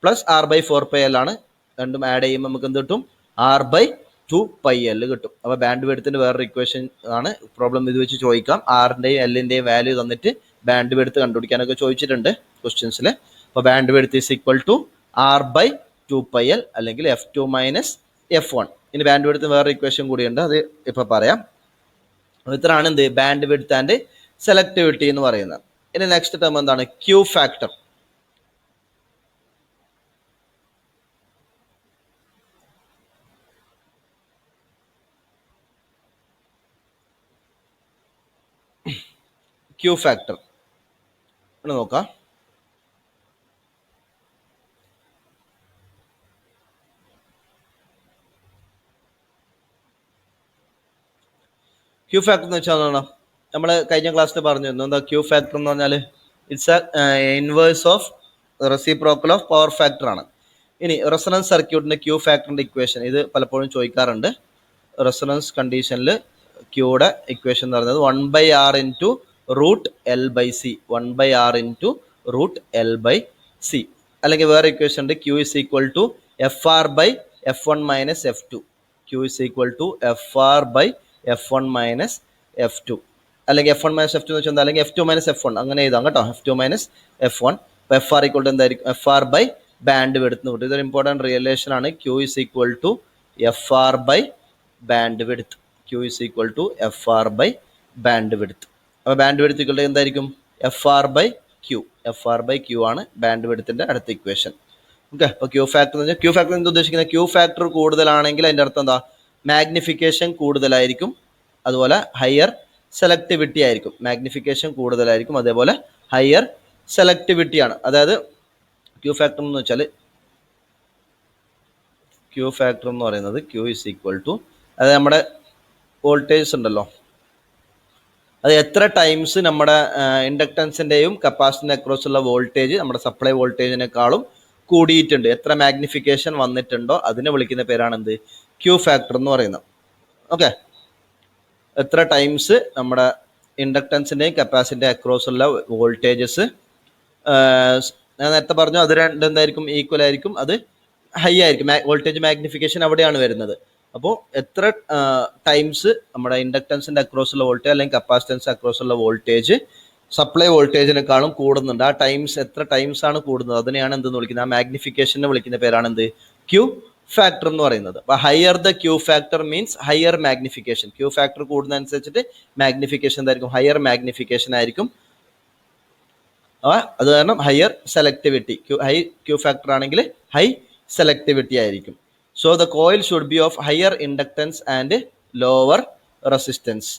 പ്ലസ് R/4πL ആണ്. രണ്ടും ആഡ് ചെയ്യുമ്പോൾ നമുക്ക് എന്ത് കിട്ടും? R/2πL കിട്ടും. അപ്പോൾ ബാൻഡ് വിഡ്ത്തിന്റെ വേറൊരു ഇക്വേഷൻ ആണ്. പ്രോബ്ലം ഇത് വെച്ച് ചോദിക്കാം. ആറിന്റെയും എല്ലിന്റെയും വാല്യൂ തന്നിട്ട് ബാൻഡ് വിഡ്ത്ത് കണ്ടുപിടിക്കാനൊക്കെ ചോദിച്ചിട്ടുണ്ട് ക്വസ്റ്റ്യൻസിൽ. അപ്പോൾ bandwidth is equal to R/2πL അല്ലെങ്കിൽ F2 മൈനസ് F1. ഇനി ബാൻഡ് വിഡ്ത്ത് വേറെ ഇക്വേഷൻ കൂടിയുണ്ട്, അത് ഇപ്പോൾ പറയാം. ഇത്രയാണ് എന്ത്? ബാൻഡ് വിഡ്ത്ത് ആൻഡ് സെലക്ടിവിറ്റി എന്ന് പറയുന്നത്. ഇനി നെക്സ്റ്റ് ടേം എന്താണ്? Q factor. ക്യൂ ഫാക്ടർ നോക്കാം. ക്യൂ ഫാക്ടർ എന്ന് വെച്ചാൽ എന്താണ്? നമ്മൾ കഴിഞ്ഞ ക്ലാസ്സിൽ പറഞ്ഞിരുന്നു എന്താ ക്യൂ ഫാക്ടർ എന്ന് പറഞ്ഞാൽ it's A inverse of reciprocal of power factor ആണ്. ഇനി റെസൊണൻസ് സർക്യൂട്ടിന്റെ ക്യൂ ഫാക്ടറിന്റെ ഇക്വേഷൻ ഇത് പലപ്പോഴും ചോദിക്കാറുണ്ട്. റെസൊണൻസ് കണ്ടീഷനിൽ ക്യൂയുടെ ഇക്വേഷൻ എന്ന് പറയുന്നത് 1/r into root L by C, 1/r into root L by C. അല്ലെങ്കിൽ വേറെ ഇക്വേഷൻ ഉണ്ട്, Q is equal to F R by F one minus F two. Q is equal to F R by F one minus F two, അല്ലെങ്കിൽ F one minus F two എന്ന് വെച്ചാൽ എന്താ, അല്ലെങ്കിൽ F two minus F one അങ്ങനെ എഴുതാം കേട്ടോ. F two minus F one. അപ്പോൾ F R equal to എന്തായിരിക്കും, F R by bandwidth എന്ന് കിട്ടും. ഇതൊരു ഇമ്പോർട്ടൻറ്റ് റിലേഷൻ ആണ്. Q is equal to F R by bandwidth. Q is equal to F R by bandwidth. അപ്പോൾ bandwidth equal to എന്തായിരിക്കും, F R by Q. F R by Q ആണ് ബാൻഡ് വിഡ്ത്തിൻ്റെ അടുത്ത equation. Okay. അപ്പോൾ Q factor എന്ന് പറഞ്ഞാൽ, Q factor എന്താ ഉദ്ദേശിക്കുന്നത്, ക്യൂ ഫാക്ടർ കൂടുതലാണെങ്കിൽ അതിൻ്റെ അർത്ഥം എന്താ, മാഗ്നിഫിക്കേഷൻ കൂടുതലായിരിക്കും, അതുപോലെ ഹയർ സെലക്ടിവിറ്റി ആയിരിക്കും. മാഗ്നിഫിക്കേഷൻ കൂടുതലായിരിക്കും, അതേപോലെ ഹയർ സെലക്ടിവിറ്റി ആണ്. അതായത് ക്യൂ ഫാക്ടർ എന്ന് വെച്ചാൽ, ക്യൂ ഫാക്ടർ എന്ന് പറയുന്നത് ക്യൂ ഇസ് ഈക്വൽ ടു, അതായത് നമ്മുടെ വോൾട്ടേജ് ഉണ്ടല്ലോ, അത് എത്ര ടൈംസ് നമ്മുടെ ഇൻഡക്ടൻസിൻ്റെയും കപ്പാസിറ്ററിൻ്റെ അക്രോസ് ഉള്ള വോൾട്ടേജ് നമ്മുടെ സപ്ലൈ വോൾട്ടേജിനേക്കാളും കൂടിയിട്ടുണ്ട്, എത്ര മാഗ്നിഫിക്കേഷൻ വന്നിട്ടുണ്ടോ അതിനെ വിളിക്കുന്ന പേരാണ് എന്ത്, ക്യൂ ഫാക്ടർ എന്ന് പറയുന്നത്. ഓക്കെ. എത്ര ടൈംസ് നമ്മുടെ ഇൻഡക്ടൻസിൻ്റെയും കപ്പാസിറ്ററിൻ്റെ അക്രോസ് ഉള്ള വോൾട്ടേജസ്, ഞാൻ നേരത്തെ പറഞ്ഞു അത് രണ്ട് എന്തായിരിക്കും, ഈക്വൽ ആയിരിക്കും, അത് ഹൈ ആയിരിക്കും. വോൾട്ടേജ് മാഗ്നിഫിക്കേഷൻ അവിടെയാണ് വരുന്നത്. അപ്പോൾ എത്ര ടൈംസ് നമ്മുടെ ഇൻഡക്ടൻസിൻ്റെ അക്രോസ് ഉള്ള വോൾട്ടേജ് അല്ലെങ്കിൽ കപ്പാസിറ്റൻസ് അക്രോസ് ഉള്ള വോൾട്ടേജ് സപ്ലൈ വോൾട്ടേജിനേക്കാളും കൂടുന്നുണ്ട്, ആ ടൈംസ് എത്ര ടൈംസ് ആണ് കൂടുന്നത് അതിനെയാണ് എന്തെന്ന് വിളിക്കുന്നത്, ആ മാഗ്നിഫിക്കേഷനെ വിളിക്കുന്ന പേരാണ് എന്ത്, ക്യൂ ഫാക്ടർ എന്ന് പറയുന്നത്. അപ്പോൾ higher the Q factor means higher magnification. Q factor കൂടുന്നതനുസരിച്ചിട്ട് മാഗ്നിഫിക്കേഷൻ എന്തായിരിക്കും, ഹയർ മാഗ്നിഫിക്കേഷൻ ആയിരിക്കും. അത് കാരണം higher selectivity, high Q factor ആണെങ്കിൽ ഹൈ സെലക്ടിവിറ്റി ആയിരിക്കും. So the coil should be of higher inductance and lower resistance.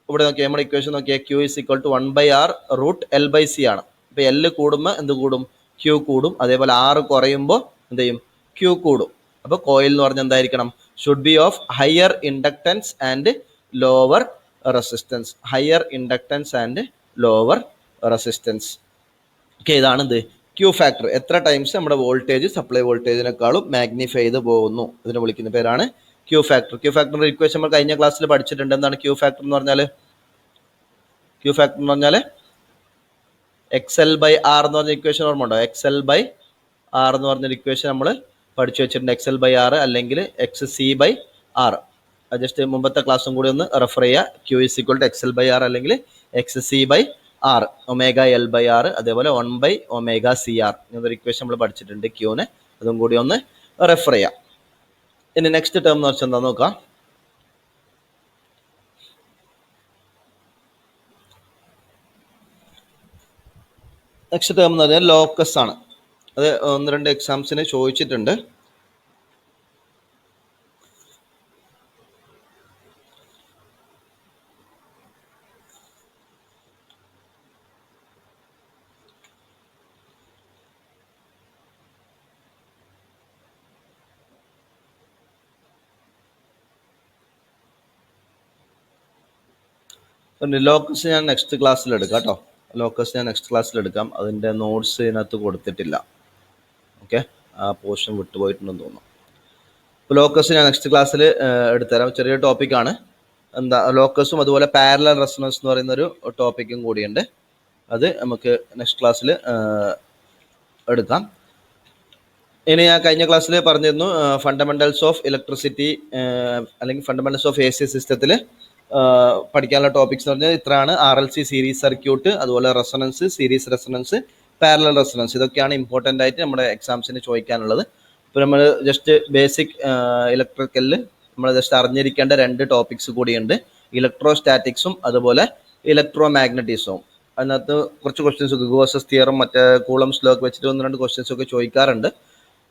ഇവിടെ നോക്കിയാൽ നമ്മുടെ ഇക്വേഷൻ നോക്കിയാൽ Q is equal to 1/r root L by C ആണ്. ഇപ്പോൾ എൽ കൂടുമ്പോൾ എന്ത് കൂടും, ക്യൂ കൂടും. അതേപോലെ ആർ കുറയുമ്പോൾ എന്ത് ചെയ്യും, ക്യൂ കൂടും. അപ്പോൾ കോയിൽ എന്ന് പറഞ്ഞാൽ എന്തായിരിക്കണം, should be of higher inductance and lower resistance. Higher inductance and lower resistance. Okay. ഇതാണ് എന്ത്, ക്യൂ ഫാക്ടർ. എത്ര ടൈംസ് നമ്മുടെ വോൾട്ടേജ് സപ്ലൈ വോൾട്ടേജിനേക്കാളും മാഗ്നിഫൈ ചെയ്ത് പോകുന്നു, ഇതിനെ വിളിക്കുന്ന പേരാണ് ക്യൂ ഫാക്ടർ. ക്യൂ ഫാക്ടറിന്റെ ഇക്വേഷൻ നമ്മൾ കഴിഞ്ഞ ക്ലാസ്സിൽ പഠിച്ചിട്ടുണ്ട്. എന്താണ് ക്യൂ ഫാക്ടർ എന്ന് പറഞ്ഞാൽ, ക്യൂ ഫാക്ടർ എന്ന് പറഞ്ഞാൽ എക്സ് എൽ ബൈ ആർ എന്ന് പറഞ്ഞ ഇക്വേഷൻ ഓർമ്മ ഉണ്ടോ, എക്സ് എൽ ബൈ ആർ എന്ന് പറഞ്ഞൊരു ഇക്വേഷൻ നമ്മൾ പഠിച്ചു വെച്ചിട്ടുണ്ട്. എക്സ് എൽ ബൈ ആർ അല്ലെങ്കിൽ X C by R. Just മുമ്പത്തെ ക്ലാസ്സും കൂടി ഒന്ന് റെഫർ ചെയ്യുക. Q is equal to X L by R അല്ലെങ്കിൽ X C by R, omega L by R, അതേപോലെ 1/ω സി ആർ എന്നൊരു ഇക്വേഷൻ നമ്മൾ പഠിച്ചിട്ടുണ്ട് ക്യൂന്. അതും കൂടി ഒന്ന് റെഫർ ചെയ്യാം. ഇനി നെക്സ്റ്റ് ടേം എന്ന് വെച്ചാൽ എന്താ നോക്കാം. നെക്സ്റ്റ് ടേം എന്ന് പറഞ്ഞാൽ ലോക്കസ് ആണ്. അത് 1-2 എക്സാംസിന് ചോദിച്ചിട്ടുണ്ട്. ലോക്കസ് ഞാൻ നെക്സ്റ്റ് ക്ലാസ്സിൽ എടുക്കാം കേട്ടോ. ലോക്കസ് ഞാൻ നെക്സ്റ്റ് ക്ലാസ്സിൽ എടുക്കാം. അതിൻ്റെ നോട്ട്സ് ഇതിനകത്ത് കൊടുത്തിട്ടില്ല. ഓക്കെ. ആ പോർഷൻ വിട്ടുപോയിട്ടുണ്ടെന്ന് തോന്നുന്നു. അപ്പോൾ ലോക്കസ് ഞാൻ നെക്സ്റ്റ് ക്ലാസ്സിൽ എടുത്തുതരാം. ചെറിയ ടോപ്പിക്കാണ്. എന്താ ലോക്കസും അതുപോലെ പാരലൽ റെസൊണൻസ് എന്ന് പറയുന്നൊരു ടോപ്പിക്കും കൂടിയുണ്ട്. അത് നമുക്ക് നെക്സ്റ്റ് ക്ലാസ്സിൽ എടുക്കാം. ഇനി ഞാൻ കഴിഞ്ഞ ക്ലാസ്സിൽ പറഞ്ഞിരുന്നു ഫണ്ടമെന്റൽസ് ഓഫ് ഇലക്ട്രിസിറ്റി അല്ലെങ്കിൽ ഫണ്ടമെന്റൽസ് ഓഫ് എ സി സിസ്റ്റത്തിൽ പഠിക്കാനുള്ള ടോപ്പിക്സ് എന്ന് പറഞ്ഞാൽ ഇത്രയാണ്. RLC സീരീസ് സർക്യൂട്ട്, അതുപോലെ resonance, series resonance, parallel resonance. ഇതൊക്കെയാണ് ഇമ്പോർട്ടൻ്റ് ആയിട്ട് നമ്മുടെ എക്സാംസിന് ചോദിക്കാനുള്ളത്. ഇപ്പോൾ നമ്മൾ ജസ്റ്റ് ബേസിക് ഇലക്ട്രിക്കലിൽ നമ്മൾ ജസ്റ്റ് അറിഞ്ഞിരിക്കേണ്ട 2 ടോപ്പിക്സ് കൂടിയുണ്ട്. ഇലക്ട്രോസ്റ്റാറ്റിക്സും അതുപോലെ ഇലക്ട്രോ മാഗ്നറ്റിസവും. അതിനകത്ത് കുറച്ച് ക്വസ്റ്റ്യൻസ് ഗോസസ് തിയറും മറ്റേ കൂളംസ് ലോ ഒക്കെ വെച്ചിട്ട് 1-2 ക്വസ്റ്റ്യൻസ് ഒക്കെ ചോദിക്കാറുണ്ട്.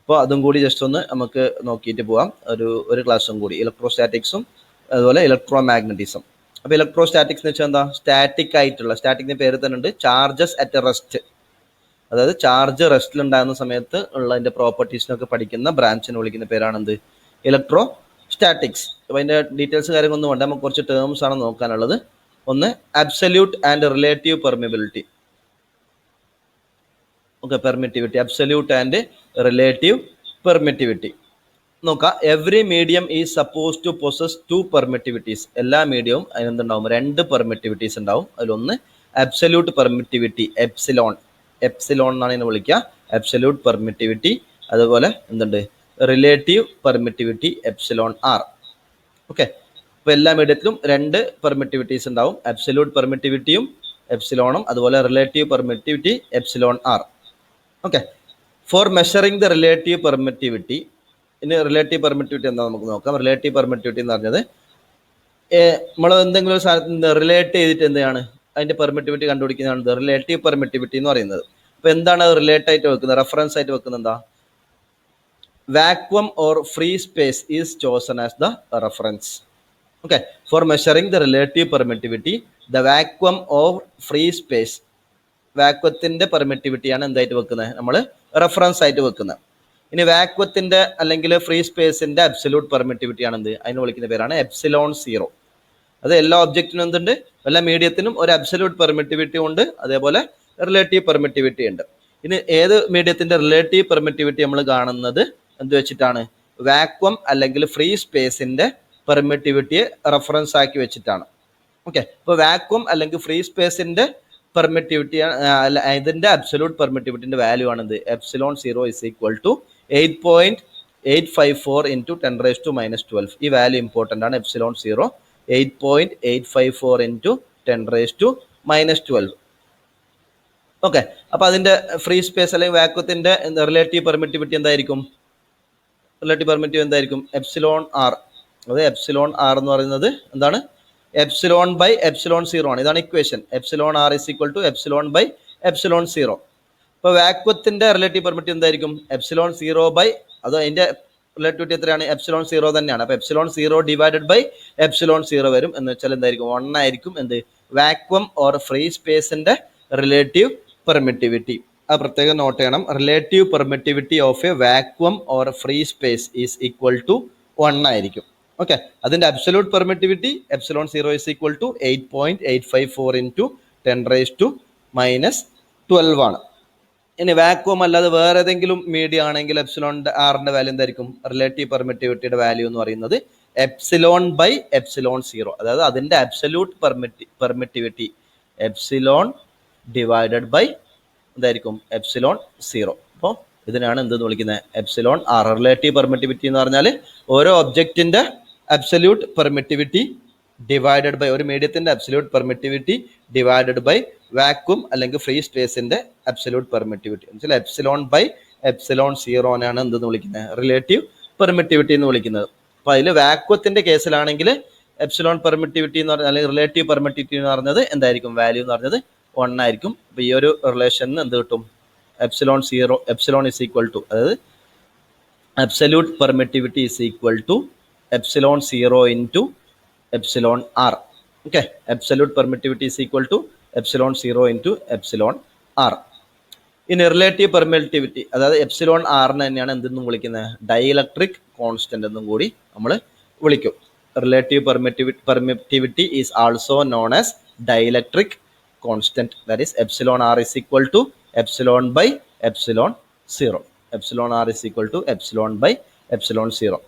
അപ്പോൾ അതും കൂടി ജസ്റ്റ് ഒന്ന് നമുക്ക് നോക്കിയിട്ട് പോകാം. ഒരു ക്ലാസ്സും കൂടി ഇലക്ട്രോസ്റ്റാറ്റിക്സും അതുപോലെ ഇലക്ട്രോ മാഗ്നറ്റിസം. അപ്പോൾ ഇലക്ട്രോസ്റ്റാറ്റിക്സ് എന്ന് വെച്ചാൽ എന്താ, സ്റ്റാറ്റിക് ആയിട്ടുള്ള, സ്റ്റാറ്റിക്കിൻ്റെ പേര് തന്നെ ഉണ്ട്, ചാർജസ് അറ്റ് റെസ്റ്റ്. അതായത് ചാർജ് റെസ്റ്റിലുണ്ടാകുന്ന സമയത്ത് ഉള്ളതിൻ്റെ പ്രോപ്പർട്ടീസിനൊക്കെ പഠിക്കുന്ന ബ്രാഞ്ചിനെ വിളിക്കുന്ന പേരാണ് എന്ത്, ഇലക്ട്രോ സ്റ്റാറ്റിക്സ്. അപ്പോൾ അതിൻ്റെ ഡീറ്റെയിൽസ് കാര്യങ്ങളൊന്നും വേണ്ട, നമുക്ക് കുറച്ച് ടേംസ് ആണ് നോക്കാനുള്ളത്. ഒന്ന് absolute and relative permeability. Okay, permittivity, absolute and relative permittivity. നോക്കാം, every medium is suppose to possess two permittivities. എല്ലാ മീഡിയവും അതിനെന്തുണ്ടാവും, രണ്ട് പെർമിറ്റിവിറ്റീസ് ഉണ്ടാവും. അതിലൊന്ന് അബ്സല്യൂട്ട് പെർമിറ്റിവിറ്റി എപ്സിലോൺ, എപ്സിലോൺ എന്നാണ് ഇതിനെ വിളിക്കുക, അബ്സല്യൂട്ട് പെർമിറ്റിവിറ്റി. അതുപോലെ എന്തുണ്ട്, relative permittivity epsilon R. Okay, അപ്പോൾ എല്ലാ മീഡിയത്തിലും രണ്ട് പെർമിറ്റിവിറ്റീസ് ഉണ്ടാവും, അബ്സല്യൂട്ട് പെർമിറ്റിവിറ്റിയും എപ്സിലോണും, അതുപോലെ relative permittivity epsilon R. Okay, for measuring the relative permittivity. ഇനി റിലേറ്റീവ് പെർമിറ്റിവിറ്റി എന്താ നമുക്ക് നോക്കാം. റിലേറ്റീവ് പെർമിറ്റിവിറ്റി എന്ന് പറഞ്ഞത് നമ്മൾ എന്തെങ്കിലും ഒരു സാധനത്തിന് റിലേറ്റ് ചെയ്തിട്ട് എന്താണ് അതിൻ്റെ പെർമിറ്റിവിറ്റി കണ്ടുപിടിക്കുന്നതാണ് റിലേറ്റീവ് പെർമിറ്റിവിറ്റി എന്ന് പറയുന്നത്. അപ്പോൾ എന്താണ് റിലേറ്റ് ആയിട്ട് വെക്കുന്നത്, റെഫറൻസ് ആയിട്ട് വെക്കുന്നത് എന്താ, vacuum or free space is chosen as the reference. Okay, for measuring the relative permittivity the vacuum or free space, വാക്വത്തിൻ്റെ പെർമിറ്റിവിറ്റിയാണ് എന്തായിട്ട് വെക്കുന്നത്, നമ്മൾ റെഫറൻസ് ആയിട്ട് വെക്കുന്നത്. ഇനി വാക്വത്തിൻ്റെ അല്ലെങ്കിൽ ഫ്രീ സ്പേസിൻ്റെ അബ്സല്യൂട്ട് പെർമിറ്റിവിറ്റി ആണ് എന്ത്, അതിന് വിളിക്കുന്ന പേരാണ് എപ്സിലോൺ സീറോ. അത് എല്ലാ ഒബ്ജക്റ്റിനും എന്തുണ്ട്, എല്ലാ മീഡിയത്തിനും ഒരു അബ്സല്യൂട്ട് പെർമിറ്റിവിറ്റി ഉണ്ട്, അതേപോലെ റിലേറ്റീവ് പെർമിറ്റിവിറ്റി ഉണ്ട്. ഇനി ഏത് മീഡിയത്തിൻ്റെ റിലേറ്റീവ് പെർമിറ്റിവിറ്റി നമ്മൾ കാണുന്നത് എന്ത് വെച്ചിട്ടാണ്, വാക്വം അല്ലെങ്കിൽ ഫ്രീ സ്പേസിൻ്റെ പെർമിറ്റിവിറ്റിയെ റെഫറൻസ് ആക്കി വെച്ചിട്ടാണ്. ഓക്കെ, ഇപ്പോൾ വാക്വം അല്ലെങ്കിൽ ഫ്രീ സ്പേസിൻ്റെ പെർമിറ്റിവിറ്റി, ഇതിൻ്റെ അബ്സല്യൂട്ട് പെർമിറ്റിവിറ്റിൻ്റെ വാല്യൂ ആണെന്ത്, epsilon zero is equal to 8.854 into 10⁻⁻12. ഈ വാല്യൂ ഇമ്പോർട്ടൻ്റ് ആണ്, എപ്സിലോൺ സീറോ 8.854 ഇൻറ്റു 10⁻⁻12. ഓക്കെ, അപ്പോൾ അതിൻ്റെ ഫ്രീ സ്പേസ് അല്ലെങ്കിൽ വാക്വത്തിൻ്റെ റിലേറ്റീവ് പെർമിറ്റിവിറ്റി എന്തായിരിക്കും, റിലേറ്റീവ് പെർമിറ്റിവിറ്റി എന്തായിരിക്കും, എപ്സിലോൺ ആർ. അത് എപ്സിലോൺ ആർ എന്ന് പറയുന്നത് എന്താണ്, എപ്സിലോൺ ബൈ എപ്സിലോൺ സീറോ ആണ്. ഇതാണ് equation, epsilon R is equal to epsilon by epsilon zero. ഇപ്പോൾ വാക്വത്തിൻ്റെ റിലേറ്റീവ് പെർമിറ്റിവിറ്റി എന്തായിരിക്കും, എപ്സിലോൺ സീറോ ബൈ, അത് അതിൻ്റെ റിലേറ്റിവിറ്റി എത്രയാണ്, എപ്സിലോൺ സീറോ തന്നെയാണ്. അപ്പോൾ epsilon zero divided by epsilon zero വരും, എന്ന് വെച്ചാൽ എന്തായിരിക്കും, 1 ആയിരിക്കും എന്ത്, വാക്വം ഓർ ഫ്രീ സ്പേസിൻ്റെ റിലേറ്റീവ് പെർമിറ്റിവിറ്റി. അത് പ്രത്യേകം നോട്ട് ചെയ്യണം, relative permittivity of a vacuum or free space is equal to 1 ആയിരിക്കും. ഓക്കെ, അതിൻ്റെ absolute permittivity epsilon zero is equal to 8.854 into 10⁻⁻12 ആണ്. ഇനി വാക്വം അല്ലാതെ വേറെ ഏതെങ്കിലും മീഡിയ ആണെങ്കിൽ എപ്സിലോൺ ആറിൻ്റെ വാല്യൂ എന്തായിരിക്കും, റിലേറ്റീവ് പെർമിറ്റിവിറ്റിയുടെ വാല്യൂ എന്ന് പറയുന്നത് എപ്സിലോൺ ബൈ എപ്സിലോൺ സീറോ, അതായത് അതിൻ്റെ absolute permittivity epsilon divided by എന്തായിരിക്കും, എപ്സിലോൺ സീറോ. അപ്പോൾ ഇതിനാണ് എന്തെന്ന് വിളിക്കുന്നത്, എപ്സിലോൺ ആർ. റിലേറ്റീവ് പെർമിറ്റിവിറ്റി എന്ന് പറഞ്ഞാൽ ഓരോ ഒബ്ജക്റ്റിൻ്റെ അബ്സല്യൂട്ട് പെർമിറ്റിവിറ്റി ഡിവൈഡഡ് ബൈ, ഒരു മീഡിയത്തിൻ്റെ absolute permittivity divided by vacuum അല്ലെങ്കിൽ ഫ്രീ സ്പേസിൻ്റെ അബ്സല്യൂട്ട് പെർമിറ്റിവിറ്റി. എന്നുവെച്ചാൽ എപ്സിലോൺ ബൈ എപ്സിലോൺ സീറോനാണ് എന്തെന്ന് വിളിക്കുന്നത്, റിലേറ്റീവ് പെർമിറ്റിവിറ്റി എന്ന് വിളിക്കുന്നത്. അപ്പോൾ അതിൽ വാക്വത്തിൻ്റെ കേസിലാണെങ്കിൽ എപ്സിലോൺ പെർമിറ്റിവിറ്റി എന്ന് പറഞ്ഞാൽ അല്ലെങ്കിൽ റിലേറ്റീവ് പെർമിറ്റിവിറ്റി എന്ന് പറഞ്ഞത് എന്തായിരിക്കും, വാല്യൂ എന്ന് പറഞ്ഞത് 1 ആയിരിക്കും. അപ്പോൾ ഈ ഒരു റിലേഷനിൽ എന്ത് കിട്ടും, epsilon zero, epsilon is equal to, അതായത് absolute permittivity is equal to epsilon zero into epsilon R. Okay, absolute permittivity is equal to epsilon zero into epsilon R. ഇനി റിലേറ്റീവ് പെർമിറ്റിവിറ്റി, അതായത് എപ്സിലോൺ ആറിന് തന്നെയാണ് എന്തെന്നും വിളിക്കുന്നത്, ഡൈഇലക്ട്രിക് കോൺസ്റ്റന്റ് എന്നും കൂടി നമ്മൾ വിളിക്കും. Relative permittivity is also known as dielectric constant, that is epsilon R is equal to epsilon by epsilon zero. Epsilon R is equal to epsilon by epsilon zero.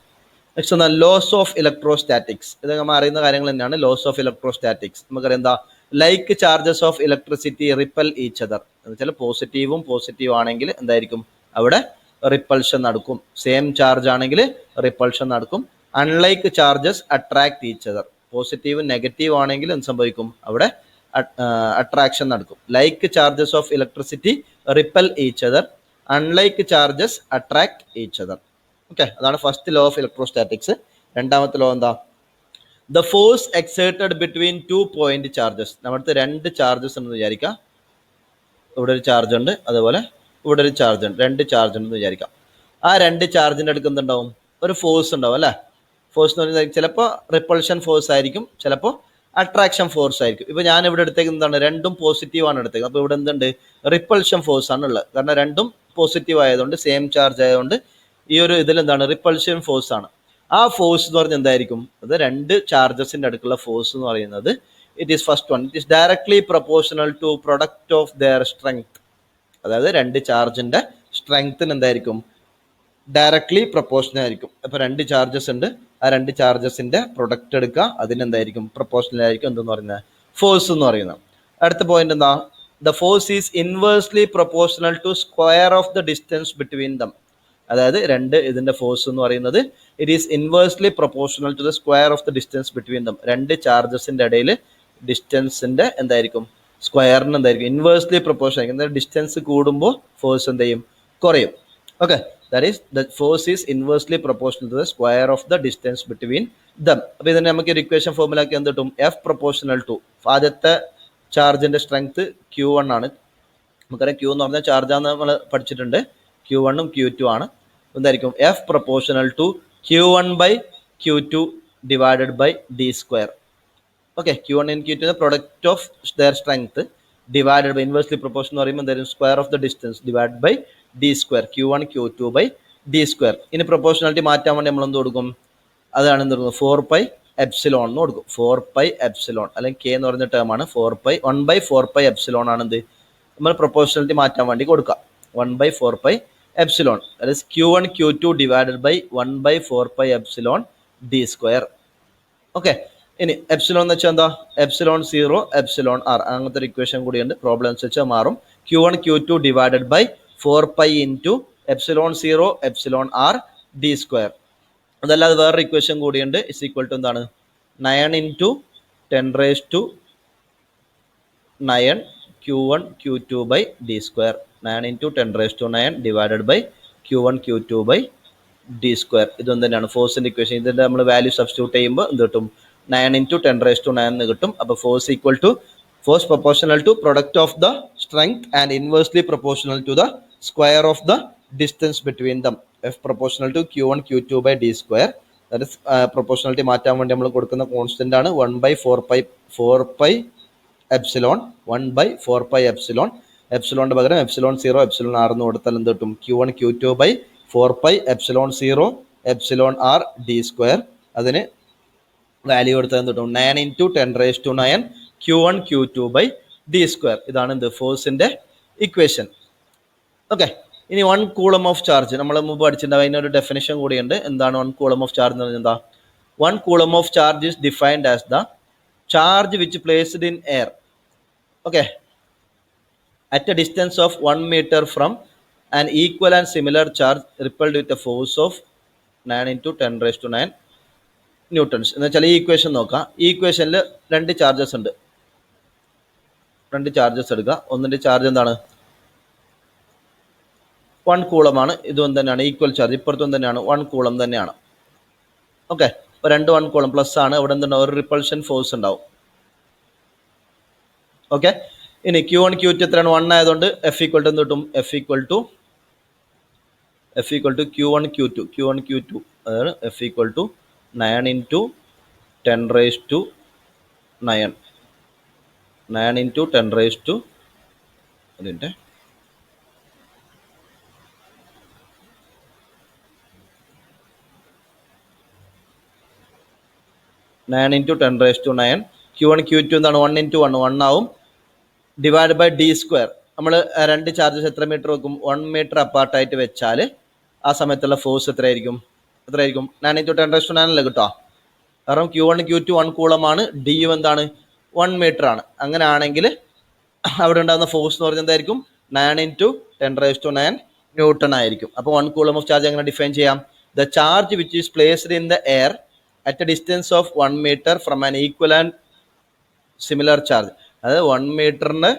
Next എന്നാൽ laws of electrostatics. ഇത് നമ്മൾ അറിയുന്ന കാര്യങ്ങൾ തന്നെയാണ്. Loss of electrostatics നമുക്കറിയാം എന്താ, like charges of electricity ripple each other. എന്ന് വെച്ചാൽ പോസിറ്റീവ് ആണെങ്കിൽ എന്തായിരിക്കും, അവിടെ റിപ്പൾഷൻ നടക്കും. സെയിം ചാർജ് ആണെങ്കിൽ റിപ്പൾഷൻ നടക്കും. Unlike charges attract each other. Positive negative ആണെങ്കിൽ എന്ത് സംഭവിക്കും, അവിടെ അട്രാക്ഷൻ നടക്കും. Like charges of electricity ripple each other, unlike charges attract each other. Okay, അതാണ് ഫസ്റ്റ് ലോ ഓഫ് ഇലക്ട്രോസ്റ്റാറ്റിക്സ്. രണ്ടാമത്തെ ലോ എന്താ, the force exerted between 2 point charges. നമ്മുടെ രണ്ട് ചാർജസ് ഉണ്ടെന്ന് വിചാരിക്കാം. ഇവിടെ ഒരു ചാർജ് ഉണ്ട്, അതുപോലെ ഇവിടെ ഒരു ചാർജ് ഉണ്ട്, രണ്ട് ചാർജ് ഉണ്ടെന്ന് വിചാരിക്കാം. ആ രണ്ട് ചാർജിൻ്റെ അടുക്ക് എന്തുണ്ടാവും, ഒരു ഫോഴ്സ് ഉണ്ടാവും അല്ലേ. ഫോഴ്സ് എന്ന് പറഞ്ഞാൽ ചിലപ്പോൾ റിപ്പൾഷൻ ഫോഴ്സ് ആയിരിക്കും, ചിലപ്പോൾ അട്രാക്ഷൻ ഫോഴ്സ് ആയിരിക്കും. ഇപ്പോൾ ഞാൻ ഇവിടെ എടുത്തേക്കുന്നത് എന്താണ്, രണ്ടും പോസിറ്റീവാണ് എടുത്തേക്കുന്നത്. അപ്പോൾ ഇവിടെ എന്തുണ്ട്, റിപ്പൾഷൻ ഫോഴ്സ് ആണ് ഉള്ളത്. കാരണം രണ്ടും പോസിറ്റീവ് ആയതുകൊണ്ട്, സെയിം ചാർജ് ആയതുകൊണ്ട് ഈ ഒരു ഇതിലെന്താണ്, റിപ്പൾഷൻ ഫോഴ്സ് ആണ്. ആ ഫോഴ്സ് എന്ന് പറഞ്ഞാൽ എന്തായിരിക്കും, അത് രണ്ട് ചാർജസിൻ്റെ അടുക്കുള്ള ഫോഴ്സ് എന്ന് പറയുന്നത് it is first one, it is directly proportional to product of their strength. അതായത് രണ്ട് ചാർജിന്റെ സ്ട്രെങ്ത്തിന് എന്തായിരിക്കും, ഡയറക്ട്ലി പ്രൊപ്പോർഷണൽ ആയിരിക്കും. അപ്പോൾ രണ്ട് ചാർജസ് ഉണ്ട്, ആ രണ്ട് ചാർജസിന്റെ പ്രൊഡക്റ്റ് എടുക്കുക, അതിനെന്തായിരിക്കും, പ്രൊപ്പോർഷണൽ ആയിരിക്കും എന്തെന്ന് പറയുന്നത്, ഫോഴ്സ് എന്ന് പറയുന്നത്. അടുത്ത പോയിന്റ് എന്താ, the force is inversely proportional to square of the distance between them. അതായത് രണ്ട് ഇതിന്റെ ഫോഴ്സ് എന്ന് പറയുന്നത് it is inversely proportional to the square of the distance between them. രണ്ട് ചാർജസിന്റെ ഇടയിൽ ഡിസ്റ്റൻസിന്റെ എന്തായിരിക്കും, സ്ക്വയറിന് എന്തായിരിക്കും, ഇൻവേഴ്സ്ലി പ്രൊപ്പോർഷണൽ ആയിരിക്കും. ഡിസ്റ്റൻസ് കൂടുമ്പോൾ ഫോഴ്സ് എന്ത് ചെയ്യും, കുറയും. Okay, that is the force is inversely proportional to the square of the distance between them. അപ്പോൾ ഇതിനെ നമുക്ക് ഒരു ഇക്വേഷൻ ഫോർമുലാക്കി എന്ത് കിട്ടും, എഫ് പ്രൊപ്പോർഷണൽ ടു, ആദ്യത്തെ ചാർജിന്റെ സ്ട്രെങ്ത് Q1 ആണ്. നമുക്കറിയാം Q എന്ന് പറഞ്ഞാൽ ചാർജാന്ന് നമ്മൾ പഠിച്ചിട്ടുണ്ട്, Q1 ഉം Q2 ആണ്. എന്തായിരിക്കും, F proportional to Q1 by Q2 divided by D square. Okay, Q1 and Q2 product of their strength divided by inversely proportion എന്ന് പറയുമ്പോൾ എന്തായാലും square of the distance divide by D square, Q1 Q2 by D square. ഇനി proportionality മാറ്റാൻ വേണ്ടി നമ്മൾ എന്ത് കൊടുക്കും, അതാണ് എന്ത് കൊടുക്കും, 4π എപ്സിലോൺ എന്ന് കൊടുക്കും. 4π എപ്സിലോൺ അല്ലെങ്കിൽ കെ എന്ന് പറയുന്ന ടേം ആണ്. 1/4π എപ്സിലോൺ ആണ് എന്ത് നമ്മൾ പ്രൊപ്പോർഷണാലിറ്റി മാറ്റാൻ വേണ്ടി കൊടുക്കുക. 1/4π epsilon, that is Q1 Q2 divided by 1/4π epsilon D square. Okay, ഇനി എപ്സിലോൺ എന്ന് വെച്ചാൽ എന്താ, എപ്സിലോൺ 0 എപ്സിലോൺ ആർ, അങ്ങനത്തെ ഒരു ഇക്വേഷൻ കൂടിയുണ്ട്. പ്രോബ്ലം അനുസരിച്ച് മാറും. Q1 Q2 divided by 4π into epsilon 0 epsilon R D square. അതല്ലാതെ വേറൊരു ഇക്വേഷൻ കൂടിയുണ്ട്, ഇസ് ഈക്വൽ ടു എന്താണ്, 9 into 10⁻⁹ Q1 Q2 by D square. 9 into 10⁻⁹ divided by Q1 Q2 by D square. ഇതൊന്നും തന്നെയാണ് ഫോഴ്സിന്റെ ഇക്വേഷൻ. ഇതിന്റെ നമ്മൾ വാല്യൂ സബ്സ്റ്റിറ്റ്യൂട്ട് ചെയ്യുമ്പോൾ എന്ത് കിട്ടും, 9 ഇൻറ്റു 10⁻⁹ എന്ന് കിട്ടും. അപ്പോൾ force equal to force proportional to product of the strength and inversely proportional to the square of the distance between them. F proportional to Q1 Q2 by D square. That is proportionality മാറ്റാൻ വേണ്ടി നമ്മൾ കൊടുക്കുന്ന constant ആണ് 1/4π epsilon. 1/4π epsilon. എപ്സിലോണിന്റെ പകരം epsilon 0 epsilon R എന്ന് കൊടുത്താൽ എന്ത് കിട്ടും, Q1 Q2 by 4π epsilon 0 epsilon R D square. അതിന് വാല്യൂ കൊടുത്താൽ എന്ത് കിട്ടും, 9 into 10⁻⁹ Q1 Q2 by D square. ഇതാണ് എന്ത് ഫോഴ്സിന്റെ ഇക്വേഷൻ. ഓക്കെ, ഇനി 1 കൂളം ഓഫ് ചാർജ് നമ്മൾ മുമ്പ് പഠിച്ചിട്ടുണ്ടാവും. അതിനൊരു ഡെഫിനിഷൻ കൂടിയുണ്ട്. എന്താണ് 1 കൂളം ഓഫ് ചാർജ് എന്ന് പറഞ്ഞാൽ എന്താ, 1 coulomb of charge is defined as the charge which placed in air, okay, at a distance of 1 meter from an equal and similar charge repelled with a force of 9 into 10⁻⁹ Newton's. എന്ന് വെച്ചാൽ ഈ equation നോക്കാം. ഈ ഇക്വേഷനിൽ രണ്ട് charges ഉണ്ട്. രണ്ട് charges എടുക്കുക. ഒന്നിന്റെ ചാർജ് എന്താണ്, 1 കൂളമാണ്. ഇതും തന്നെയാണ് ഈക്വൽ ചാർജ്. ഇപ്പുറത്തും തന്നെയാണ് 1 കൂളം തന്നെയാണ്. ഓക്കെ, അപ്പോൾ രണ്ട് 1 കൂളം പ്ലസ് ആണ്. ഇവിടെ എന്തുണ്ടാവും, ഒരു റിപ്പൾഷൻ ഫോഴ്സ് ഉണ്ടാവും. ഓക്കെ, ഇനി Q1 Q2 എത്രയാണ്, 1 ആയതുകൊണ്ട് എഫ് ഈക്വൽ ടു എന്ത് കിട്ടും, F equal to Q1 Q2 അതായത് F equal to 9 into 10⁻⁹ 9 into 10⁻⁹ അതിൻ്റെ 9 ഇൻറ്റു 10⁻⁹ Q1 Q2 എന്താണ്, 1 ഇൻറ്റു 1 ആവും, ഡിവൈഡ് ബൈ ഡി സ്ക്വയർ. നമ്മൾ രണ്ട് ചാർജസ് എത്ര മീറ്റർ വെക്കും, 1 മീറ്റർ അപ്പാർട്ടായിട്ട് വെച്ചാൽ ആ സമയത്തുള്ള ഫോഴ്സ് എത്രയായിരിക്കും, 9 ഇൻറ്റു 10⁻⁹ അല്ലേ കിട്ടുക. കാരണം Q1 Q2 1 കൂളമാണ്, ഡി യു എന്താണ് 1 മീറ്റർ ആണ്. അങ്ങനെ ആണെങ്കിൽ അവിടെ ഉണ്ടാകുന്ന ഫോഴ്സ് എന്ന് പറഞ്ഞാൽ എന്തായിരിക്കും, 9 ഇൻറ്റു 10⁻⁹ ന്യൂട്ടൺ ആയിരിക്കും. അപ്പോൾ 1 കൂളം ഓഫ് ചാർജ് എങ്ങനെ ഡിഫൈൻ ചെയ്യാം, the charge which is placed in the air at a distance of 1 meter from an equal and similar charge. അതായത് 1 മീറ്ററിന്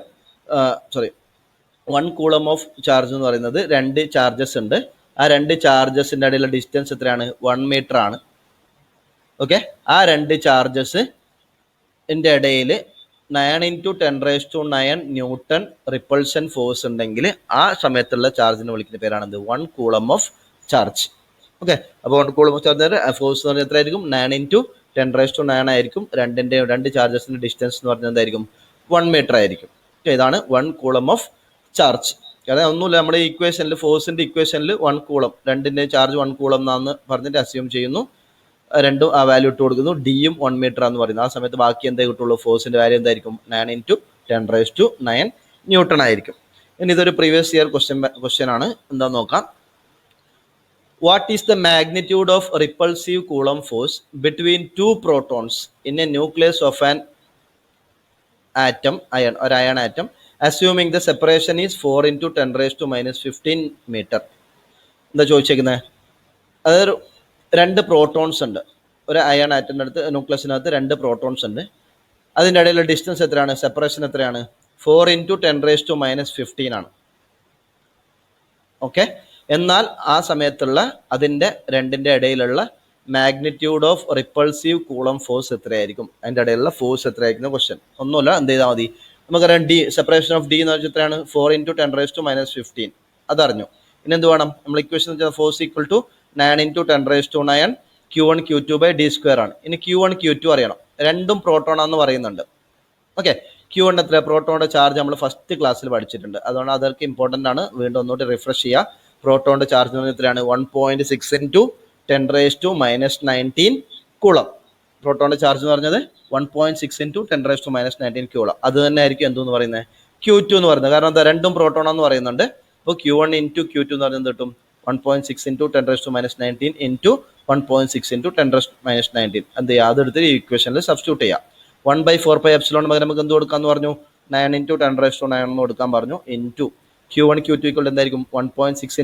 1 കൂളം ഓഫ് ചാർജ് എന്ന് പറയുന്നത് രണ്ട് ചാർജസ് ഉണ്ട്. ആ രണ്ട് ചാർജസിൻ്റെ ഇടയിലുള്ള ഡിസ്റ്റൻസ് എത്രയാണ്, 1 മീറ്റർ ആണ്. ഓക്കെ, ആ രണ്ട് ചാർജസിൻ്റെ ഇടയിൽ 9 ഇൻറ്റു 10⁻⁹ ന്യൂട്ടൺ റിപ്പൾഷൻ ഫോഴ്സ് ഉണ്ടെങ്കിൽ ആ സമയത്തുള്ള ചാർജിനെ വിളിക്കുന്ന പേരാണ് 1 കൂളം ഓഫ് ചാർജ്. ഓക്കെ, അപ്പോൾ 1 കൂളം ഓഫ് ചാർജ് ഫോഴ്സ് എന്ന് പറഞ്ഞാൽ എത്രയായിരിക്കും, 9 ഇൻറ്റു 10⁻⁹ ആയിരിക്കും. രണ്ട് ചാർജസിൻ്റെ ഡിസ്റ്റൻസ് എന്ന് പറഞ്ഞാൽ എന്തായിരിക്കും, 1 മീറ്റർ ആയിരിക്കും. ഇതാണ് 1 കൂളം ഓഫ് ചാർജ്. അതായത് ഒന്നുമില്ല, നമ്മുടെ ഇക്വേഷനിൽ ഫോഴ്സിൻ്റെ ഇക്വേഷനിൽ 1 കൂളം, രണ്ടിൻ്റെ ചാർജ് 1 കൂളം എന്നാന്ന് പറഞ്ഞിട്ട് അസ്യൂം ചെയ്യുന്നു. രണ്ടും ആ വാല്യൂ ഇട്ട് കൊടുക്കുന്നു. ഡിയും 1 മീറ്റർ എന്ന് പറയുന്നത്. ആ സമയത്ത് ബാക്കി എന്തേ കിട്ടുള്ളൂ? ഫോഴ്സിന്റെ വാല്യൂ എന്തായിരിക്കും? 9 × 10⁻⁹ ന്യൂട്ടൺ ആയിരിക്കും. ഇനി ഇതൊരു പ്രീവിയസ് ഇയർ ക്വസ്റ്റ്യൻ ആണ്. എന്താന്ന് നോക്കാം. What is the magnitude of repulsive coulomb force between 2 protons in a nucleus of an atom, ഒരു iron atom, assuming the separation is 4 × 10⁻15 metre. എന്താ ചോദിച്ചേക്കുന്നത്? അതൊരു 2 പ്രോട്ടോൺസ് ഉണ്ട്. ഒരു അയൺ ആറ്റത്തിൻ്റെ അടുത്ത്, ന്യൂക്ലിയസിനകത്ത് 2 പ്രോട്ടോൺസ് ഉണ്ട്. അതിൻ്റെ ഇടയിലുള്ള ഡിസ്റ്റൻസ് എത്രയാണ്? സെപ്പറേഷൻ എത്രയാണ്? 4 × 10⁻15 ആണ്. ഓക്കെ. എന്നാൽ ആ സമയത്തുള്ള അതിൻ്റെ രണ്ടിൻ്റെ ഇടയിലുള്ള magnitude of repulsive coulomb force എത്രയായിരിക്കും? അതിൻ്റെ ഇടയിലുള്ള ഫോഴ്സ് എത്രയായിരിക്കും ക്വസ്റ്റ്യൻ. ഒന്നുമില്ല, എന്ത് ചെയ്താൽ മതി? നമുക്കറിയാം ഡി, സെപ്പറേഷൻ ഓഫ് ഡി എന്ന് വെച്ചാൽ എത്രയാണ്? 4 × 10⁻15. അതറിഞ്ഞു. ഇനി എന്ത് വേണം? നമ്മൾ ഇക്വേഷൻ വെച്ചാൽ force equal to 9 × 10⁻9 Q1 Q2/d² ആണ്. ഇനി Q1 Q2 അറിയണം. രണ്ടും പ്രോട്ടോൺ ആണെന്ന് പറയുന്നുണ്ട്. ഓക്കെ. Q1 എത്ര? പ്രോട്ടോണിന്റെ ചാർജ് നമ്മൾ ഫസ്റ്റ് ക്ലാസ്സിൽ പഠിച്ചിട്ടുണ്ട്. അതുകൊണ്ട് അതൊക്കെ ഇമ്പോർട്ടൻ്റ് ആണ്. വീണ്ടും ഒന്നുകൂടി റിഫ്രഷ് ചെയ്യുക. പ്രോട്ടോണിന്റെ ചാർജ് എന്ന് പറഞ്ഞാൽ എത്രയാണ്? 1.6 × 10⁻19 കൂളം. പ്രോട്ടോണിന്റെ ചാർജ് എന്ന് പറഞ്ഞത് 1.6 × 10⁻19 കൂളം. അത് തന്നെ ആയിരിക്കും എന്തെന്ന് പറയുന്നത്? Q2 എന്ന് പറയുന്നത്. കാരണം എന്താ? രണ്ടും പ്രോട്ടോൺ എന്ന് പറയുന്നുണ്ട്. അപ്പോൾ Q1 × Q2 എന്ന് പറയുന്നത് കിട്ടും 1.6 × 10⁻19 × 1.6 × 10⁻19. എന്ത് ചെയ്യുക? അതെടുത്ത് ഈ ഇക്വേഷനിൽ സബ്സ്റ്റിറ്റ്യൂട്ട് ചെയ്യാം. 1/4πε പകരം നമുക്ക് എന്ത് കൊടുക്കാമെന്ന് പറഞ്ഞു? 9 × 10⁻9 എന്ന് കൊടുക്കാൻ പറഞ്ഞു. ഇൻറ്റു Q1 Q2 ഈക്വൽ എന്തായിരിക്കും? 1.6 ×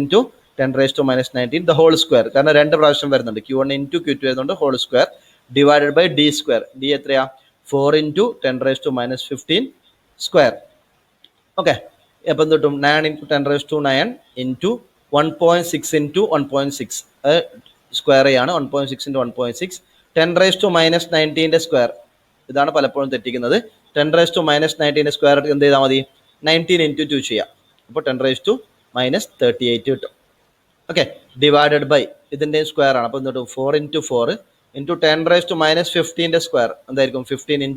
10⁻19 ദ ഹോൾ സ്ക്വയർ. കാരണം 2 പ്രാവശ്യം വരുന്നുണ്ട്. Q1 × Q2 വരുന്നുണ്ട്. Whole square divided by d². D എത്രയാ? 4 × 10⁻15 സ്ക്വയർ. ഓക്കെ. അപ്പം എന്ത് കിട്ടും? 9 × 10⁻9 ഇൻറ്റു 1.6 × 1.6 സ്ക്വയർ ചെയ്യാണ്. 1.6 × 1.6 10⁻19 സ്ക്വയർ. ഇതാണ് പലപ്പോഴും തെറ്റിക്കുന്നത്. 10⁻19 സ്ക്വയർ എന്ത് ചെയ്താൽ മതി? 19 × 2 ചെയ്യാം. അപ്പോൾ 10⁻38 കിട്ടും. ഓക്കെ. ഡിവൈഡഡ് ബൈ ഇതിൻ്റെയും സ്ക്വയർ ആണ്. അപ്പോൾ എന്ത് കിട്ടും? 4 × 4 ഇൻറ്റു 10⁻15 സ്ക്വയർ എന്തായിരിക്കും? 15 ×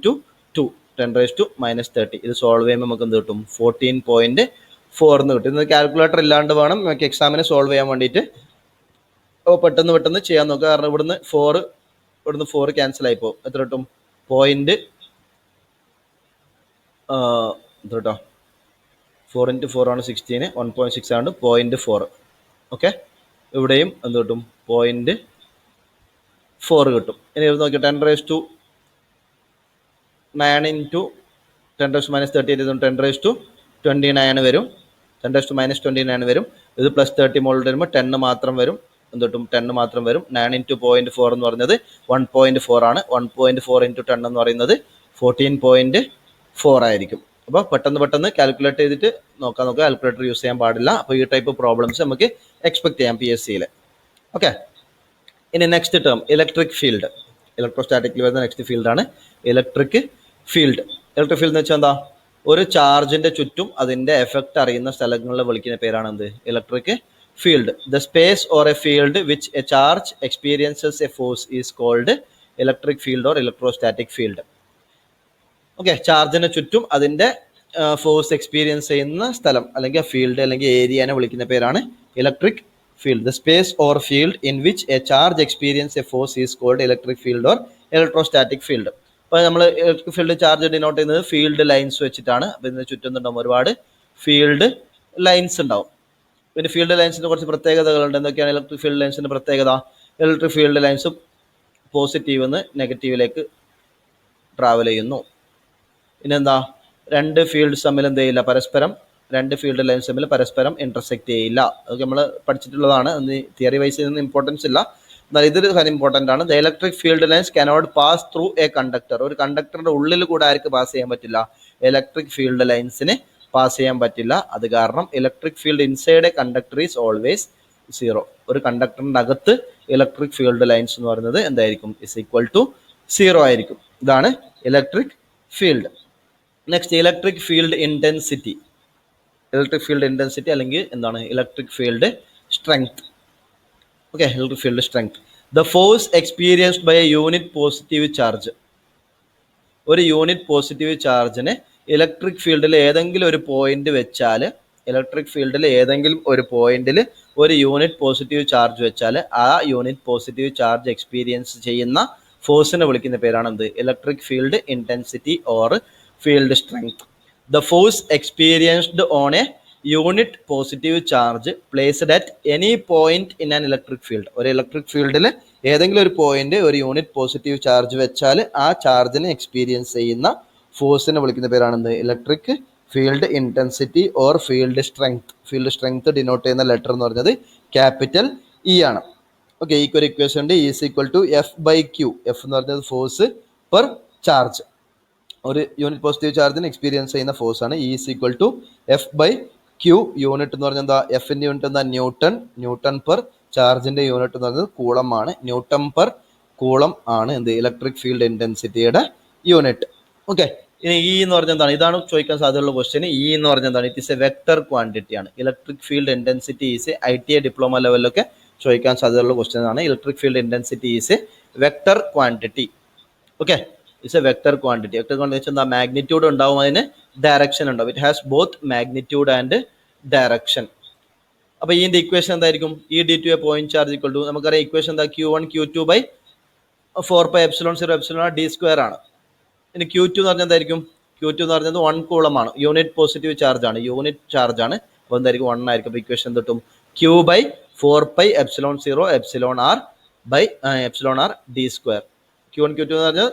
2 10⁻30. ഇത് സോൾവ് ചെയ്യുമ്പോൾ നമുക്ക് എന്ത് കിട്ടും? 14.4 എന്ന് കിട്ടും. ഇത് കാൽക്കുലേറ്റർ ഇല്ലാണ്ട് വേണം നമുക്ക് എക്സാമിന് സോൾവ് ചെയ്യാൻ വേണ്ടിയിട്ട്. പെട്ടെന്ന് ചെയ്യാൻ നോക്കുക. കാരണം ഇവിടുന്ന് 4 ക്യാൻസൽ ആയി പോകും. എത്ര കിട്ടും? പോയിന്റ് കേട്ടോ, 4 × 4 ആണ് 16. 1.6 ആണ് 0.4. ഓക്കെ. ഇവിടെയും എന്ത് കിട്ടും? 0.4 കിട്ടും. ഇനി ഇത് നോക്കി 10⁻9 × 10⁻38 10⁻29 വരും. 10⁻29 വരും. ഇത് +30 മുകളിൽ വരുമ്പോൾ 10 മാത്രം വരും. എന്ത് കിട്ടും? 10 മാത്രം വരും. 9 × 0.4 എന്ന് പറയുന്നത് 1.4 ആണ്. 1.4 × 10 എന്ന് പറയുന്നത് 14.4 ആയിരിക്കും. അപ്പോൾ പെട്ടെന്ന് കാൽക്കുലേറ്റ് ചെയ്തിട്ട് നോക്കുക. കാൽക്കുലേറ്റർ യൂസ് ചെയ്യാൻ പാടില്ല. അപ്പോൾ ഈ ടൈപ്പ് പ്രോബ്ലംസ് നമുക്ക് എക്സ്പെക്ട് ചെയ്യാം PSCയിൽ. ഓക്കെ. ഇനി നെക്സ്റ്റ് ടേം ഇലക്ട്രിക് ഫീൽഡ്. ഇലക്ട്രോസ്റ്റാറ്റിക്കിൽ വരുന്ന നെക്സ്റ്റ് ഫീൽഡാണ് ഇലക്ട്രിക് ഫീൽഡ്. ഇലക്ട്രിക് ഫീൽഡ് എന്ന് വെച്ചാൽ എന്താ? ഒരു ചാർജിന്റെ ചുറ്റും അതിന്റെ എഫക്റ്റ് അറിയുന്ന സ്ഥലങ്ങളിൽ വിളിക്കുന്ന പേരാണ് എന്ത്? Electric field. The space or a field which a charge experiences a force is called electric field or electrostatic field. Okay. ചാർജിന് ചുറ്റും അതിന്റെ ഫോഴ്സ് എക്സ്പീരിയൻസ് ചെയ്യുന്ന സ്ഥലം അല്ലെങ്കിൽ ഫീൽഡ് അല്ലെങ്കിൽ ഏരിയനെ വിളിക്കുന്ന പേരാണ് electric field. The space or field in which a charge experience a force is called electric field or electrostatic field. അപ്പോൾ നമ്മൾ ഇലക്ട്രിക് ഫീൽഡ് ചാർജ് ഡിനോട്ട് ചെയ്യുന്നത് ഫീൽഡ് ലൈൻസ് വെച്ചിട്ടാണ്. അപ്പോൾ ഇതിന് ചുറ്റും ഉണ്ടാവും ഒരുപാട് ഫീൽഡ് ലൈൻസ് ഉണ്ടാവും. പിന്നെ ഫീൽഡ് ലൈൻസിന് കുറച്ച് പ്രത്യേകതകളുണ്ട്. എന്തൊക്കെയാണ് ഇലക്ട്രിക് ഫീൽഡ് ലൈൻസിന്റെ പ്രത്യേകത? ഇലക്ട്രിക് ഫീൽഡ് ലൈൻസ് പോസിറ്റീവ് നിന്ന് നെഗറ്റീവിലേക്ക് ട്രാവൽ ചെയ്യുന്നു. പിന്നെന്താ? രണ്ട് ഫീൽഡ്സ് തമ്മിൽ എന്ത് ചെയ്യില്ല? രണ്ട് ഫീൽഡ് ലൈൻസ് തമ്മിൽ പരസ്പരം ഇന്റർസെക്ട് ചെയ്യില്ല. അതൊക്കെ നമ്മൾ പഠിച്ചിട്ടുള്ളതാണ്. തിയറി വൈസ് ഇതിന് ഇമ്പോർട്ടൻസ് ഇല്ല. എന്നാൽ ഇതൊരു കാര്യം ഇമ്പോർട്ടൻ്റ് ആണ്. The electric field lines cannot pass through A conductor. ഒരു കണ്ടക്ടറിന്റെ ഉള്ളിൽ കൂടെ ആർക്ക് പാസ് ചെയ്യാൻ പറ്റില്ല? ഇലക്ട്രിക് ഫീൽഡ് ലൈൻസിന് പാസ് ചെയ്യാൻ പറ്റില്ല. അത് കാരണം electric field inside A conductor is always 0. ഒരു കണ്ടക്ടറിന്റെ അകത്ത് ഇലക്ട്രിക് ഫീൽഡ് ലൈൻസ് എന്ന് പറയുന്നത് എന്തായിരിക്കും? ഇസ് ഈക്വൽ ടു 0 ആയിരിക്കും. ഇതാണ് electric field. Next electric field intensity. Electric field intensity അല്ലെങ്കിൽ എന്താണ്? Electric field strength. Okay. Electric field strength. The force experienced by a unit positive charge. ഒരു യൂണിറ്റ് പോസിറ്റീവ് ചാർജിന് electric ഫീൽഡിൽ ഏതെങ്കിലും ഒരു പോയിന്റ് വെച്ചാൽ ഇലക്ട്രിക് ഫീൽഡിൽ ഏതെങ്കിലും ഒരു പോയിന്റിൽ ഒരു യൂണിറ്റ് പോസിറ്റീവ് ചാർജ് വെച്ചാൽ ആ യൂണിറ്റ് പോസിറ്റീവ് ചാർജ് എക്സ്പീരിയൻസ് ചെയ്യുന്ന ഫോഴ്സിനെ വിളിക്കുന്ന പേരാണ് എന്ത്? Electric field intensity or field strength. The force experienced on A unit positive charge placed at any point in an electric field. ഒരു ഇലക്ട്രിക് ഫീൽഡിൽ ഏതെങ്കിലും ഒരു പോയിന്റ് ഒരു യൂണിറ്റ് പോസിറ്റീവ് ചാർജ് വെച്ചാൽ ആ ചാർജിനെ എക്സ്പീരിയൻസ് ചെയ്യുന്ന ഫോഴ്സിനെ വിളിക്കുന്ന പേരാണെന്ത്? Electric field intensity or field strength. Field strength denote ചെയ്യുന്ന ലെറ്റർ എന്ന് പറഞ്ഞത് ക്യാപിറ്റൽ ഇ ആണ്. ഓക്കെ, ഈക്വൽ ഇക്വേഷൻ ഉണ്ട്. Is equal to F by Q. F എന്ന് പറഞ്ഞത് ഫോഴ്സ് പെർ ചാർജ്. ഒരു യൂണിറ്റ് പോസിറ്റീവ് ചാർജിന് എക്സ്പീരിയൻസ് ചെയ്യുന്ന ഫോഴ്സ് ആണ്. Is equal to F by Q. Unit എന്ന് പറഞ്ഞാൽ എന്താ? എഫിൻ്റെ യൂണിറ്റ് എന്താ? ന്യൂട്ടൺ. ന്യൂട്ടൺ പെർ ചാർജിന്റെ യൂണിറ്റ് എന്ന് പറയുന്നത് കൂളം ആണ്. ന്യൂട്ടൺ പെർ കൂളം ആണ് എന്ത്? ഇലക്ട്രിക് ഫീൽഡ് ഇന്റൻസിറ്റിയുടെ യൂണിറ്റ്. ഓക്കെ, ഇനി ഇ എന്ന് പറഞ്ഞാൽ എന്താണ്? ഇതാണ് ചോദിക്കാൻ സാധ്യതയുള്ള ക്വസ്റ്റ്യൻ. ഇ എന്ന് പറഞ്ഞാൽ എന്താണ്? It is a vector quantity ആണ്. Electric field intensity is ITI diploma ലെവലിലൊക്കെ ചോദിക്കാൻ സാധ്യതയുള്ള ക്വസ്റ്റ്യൻ ആണ്. Electric field intensity is a vector quantity. Okay, it's a vector quantity. Vector quantity എന്താ? മാഗ്നിറ്റ്യൂഡ് ഉണ്ടാവും, അതിന് ഡയറക്ഷൻ ഉണ്ടാവും. It has both magnitude and direction. അപ്പോൾ ഇതിന്റെ ഇക്വേഷൻ എന്തായിരിക്കും? E D to a point charge equal to, നമുക്കറിയാം equation എന്താ? Q1 Q2 by 4 epsilon 0 epsilon D square ആണ്. ഇനി Q2 എന്ന് പറഞ്ഞാൽ എന്തായിരിക്കും? Q2 എന്ന് പറഞ്ഞത് 1 കൂളം ആണ്. യൂണിറ്റ് പോസിറ്റീവ് ചാർജ് ആണ്. യൂണിറ്റ് ചാർജ് ആണ്. അപ്പോൾ എന്തായിരിക്കും? 1 ആയിരിക്കും. അപ്പോൾ ഇക്വേഷൻ കിട്ടും Q by 4 epsilon 0 epsilon R by epsilon R D square. Q1 Q2 എന്ന് പറഞ്ഞാൽ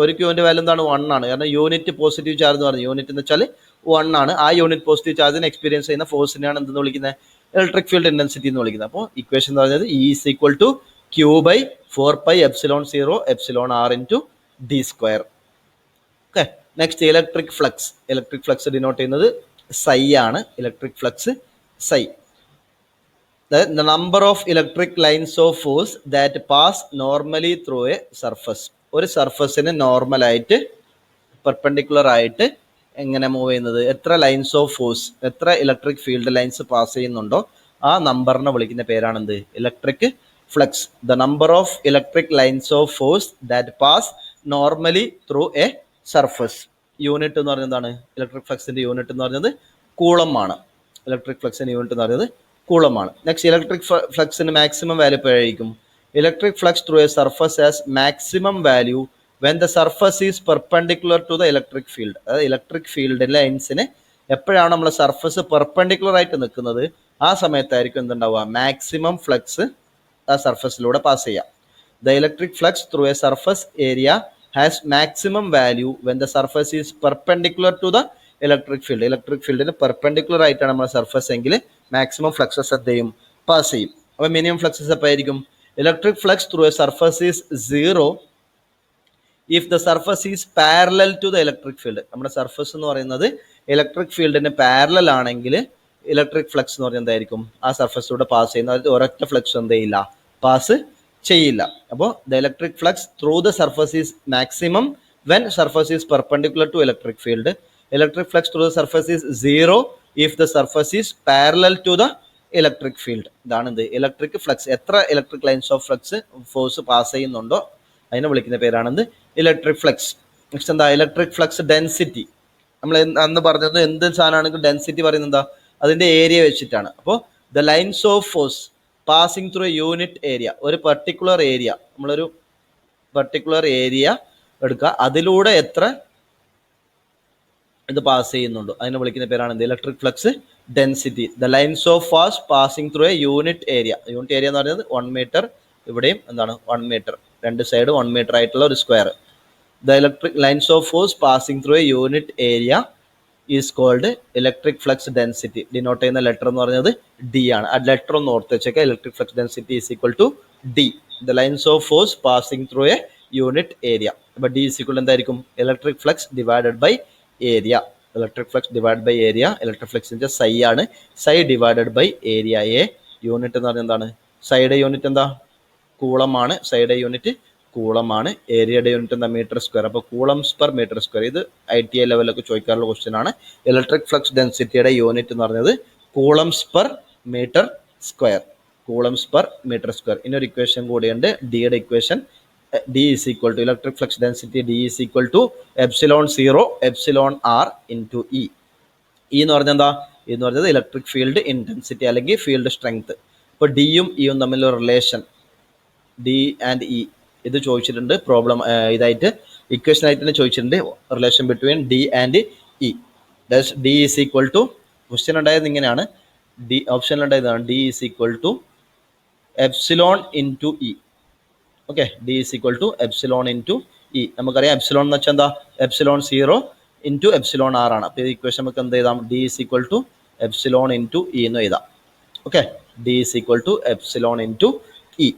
ഒരു ക്യൂവിന്റെ വാല്യൂ എന്താണ്? 1 ആണ്. കാരണം യൂണിറ്റ് പോസിറ്റീവ് ചാർജ് എന്ന് പറഞ്ഞാൽ യൂണിറ്റ് എന്ന് വെച്ചാൽ 1 ആണ്. ആ യൂണിറ്റ് പോസിറ്റീവ് ചാർജിന് എക്സ്പീരിയൻസ് ചെയ്യുന്ന ഫോഴ്സിനെയാണ് എന്തെന്ന് വിളിക്കുന്നത്? ഇലക്ട്രിക് ഫീൽഡ് ഇന്റൻസിറ്റി എന്ന് വിളിക്കുന്നത്. അപ്പോൾ ഇക്വേഷൻ എന്ന് പറയുന്നത് E is equal to Q by 4 epsilon 0 epsilon R into D square. Okay, next electric flux. Electric flux denote ചെയ്യുന്നത് സൈ ആണ്. Electric flux psi. The number of electric lines of force that pass normally through a surface. ഒരു സർഫസിന് നോർമലായിട്ട് perpendicular ആയിട്ട് എങ്ങനെ move ചെയ്യുന്നത്? എത്ര lines of force, എത്ര electric field lines pass ചെയ്യുന്നുണ്ടോ ആ നമ്പറിനെ വിളിക്കുന്ന പേരാണെന്ത്? Electric flux. The number of electric lines of force that pass normally through a surface. Unit എന്ന് പറഞ്ഞത് എന്താണ്? ഇലക്ട്രിക് ഫ്ലക്സിന്റെ യൂണിറ്റ് എന്ന് പറഞ്ഞത് കൂളം ആണ്. ഇലക്ട്രിക് ഫ്ലക്സിന്റെ യൂണിറ്റ് എന്ന് പറയുന്നത് കൂളമാണ്. നെക്സ്റ്റ് ഇലക്ട്രിക് ഫ്ലക്സിന് മാക്സിമം വാല്യൂ എപ്പോഴായിരിക്കും? Electric flux through a surface has maximum value when the surface is perpendicular to the electric field. അതായത് ഇലക്ട്രിക് ഫീൽഡ് ലൈൻസിന് എപ്പോഴാണ് നമ്മളെ സർഫസ് പെർപെൻഡിക്കുലർ ആയിട്ട് നിൽക്കുന്നത് ആ സമയത്തായിരിക്കും എന്തുണ്ടാവുക? മാക്സിമം ഫ്ലക്സ് ആ സർഫസിലൂടെ പാസ് ചെയ്യാം. The electric flux through a surface area has maximum value when the surface is perpendicular to the electric field. Electric ഫീൽഡിന് പെർപെൻഡിക്കുലർ ആയിട്ടാണ് നമ്മുടെ സർഫസ് എങ്കിൽ മാക്സിമം ഫ്ലക്സസ് എന്ത് ചെയ്യും? പാസ് ചെയ്യും. അപ്പോൾ മിനിമം ഫ്ലക്സസ് എപ്പോഴായിരിക്കും? Electric flux through a surface is 0 if the surface is parallel to the electric field. നമ്മുടെ സർഫസ് എന്ന് പറയുന്നത് ഇലക്ട്രിക് ഫീൽഡിന് പാരലൽ ആണെങ്കിൽ ഇലക്ട്രിക് ഫ്ലക്സ് എന്ന് പറഞ്ഞാൽ എന്തായിരിക്കും? ആ സർഫസിലൂടെ പാസ് ചെയ്യുന്ന ഒരൊറ്റ ഫ്ലക്സ് എന്ത് ചെയ്യില്ല? പാസ് ചെയ്യില്ല. അപ്പോൾ the electric flux through the surface is maximum when surface is perpendicular to electric field. Electric flux through the surface is 0 if the surface is parallel to the electric field. ഇതാണ് എന്ത്? Electric flux. എത്ര electric lines of flux force pass ചെയ്യുന്നുണ്ടോ അതിനെ വിളിക്കുന്ന പേരാണെന്ത്? Electric flux. Next എന്താ? Electric flux density. നമ്മൾ അന്ന് പറഞ്ഞത് എന്ത് സാധനമാണെങ്കിൽ ഡെൻസിറ്റി പറയുന്നത് എന്താ? അതിന്റെ ഏരിയ വെച്ചിട്ടാണ്. അപ്പോൾ the lines of force passing through unit area, ഒരു പെർട്ടിക്കുലർ ഏരിയ, നമ്മളൊരു പെർട്ടിക്കുലർ ഏരിയ എടുക്കുക, അതിലൂടെ എത്ര ഇത് പാസ് ചെയ്യുന്നുണ്ടോ അതിനെ വിളിക്കുന്ന പേരാണ് electric flux density. The lines of force passing through a unit area. Unit area എന്ന് പറയുന്നത് 1 മീറ്റർ, ഇവിടെയും എന്താണ് 1 മീറ്റർ, രണ്ട് സൈഡ് 1 മീറ്റർ ആയിട്ടുള്ള ഒരു square. The electric lines of force passing through a unit area is called electric flux density. Denote ചെയ്യുന്ന letter എന്ന് പറയുന്നത് ഡി ആണ്. ആ ലെറ്റർ ഒന്ന് ഓർത്ത് വെച്ചേക്കുക. Electric flux density is equal to D. The lines of force passing through a unit area. അപ്പോൾ D is equal എന്തായിരിക്കും? Electric flux divided by area. Electric flux divide by area. Electric ഫ്ലക്സിന്റെ psi ആണ്. Psi divided by area A. Unit എന്ന് പറഞ്ഞാൽ എന്താണ്? Psi unit എന്താ? കൂളമാണ്. Psi unit കൂളമാണ്. ഏരിയയുടെ യൂണിറ്റ് എന്താ? Metre square. അപ്പോൾ കൂളംസ് പെർ മീറ്റർ സ്ക്വയർ. ഇത് ITI ലെവലൊക്കെ ചോദിക്കാറുള്ള ക്വസ്റ്റ്യൻ ആണ്. ഇലക്ട്രിക് ഫ്ലക്സ് ഡെൻസിറ്റിയുടെ യൂണിറ്റ് എന്ന് പറഞ്ഞത് coulombs per metre square. Coulombs per metre square. ഇനൊരു ഇക്വേഷൻ കൂടിയുണ്ട്, ഡിയുടെ equation. D is equal to electric flux density. D is equal to epsilon 0 epsilon r into E. E എന്ന് പറഞ്ഞാൽ എന്താ? എന്ന് പറഞ്ഞത് ഇലക്ട്രിക് ഫീൽഡ് ഇൻറ്റൻസിറ്റി അല്ലെങ്കിൽ ഫീൽഡ് സ്ട്രെങ്ത്. ഇപ്പോൾ ഡിയും ഇയും തമ്മിലുള്ള റിലേഷൻ ഡി ആൻഡ് ഇ ഇത് ചോദിച്ചിട്ടുണ്ട്, പ്രോബ്ലം ഇതായിട്ട് ഇക്വേഷൻ ആയിട്ട് തന്നെ ചോദിച്ചിട്ടുണ്ട്, relation between D and E. That's D is equal to, question ഉണ്ടായത് ഇങ്ങനെയാണ്, ഡി ഓപ്ഷനിലുണ്ടായതാണ് D is equal to epsilon into E. Okay, D is equal to epsilon into E. നമുക്കറിയാം epsilon എന്ന് വെച്ചാൽ എന്താ, എപ്സിലോൺ 0 ഇൻറ്റു എപ്സിലോൺ ആർ ആണ്. അപ്പോൾ ഈ ഇക്വേഷൻ നമുക്ക് എന്ത് എഴുതാം, D is equal to epsilon into E എന്ന് എഴുതാം. Okay, D is equal to epsilon into E.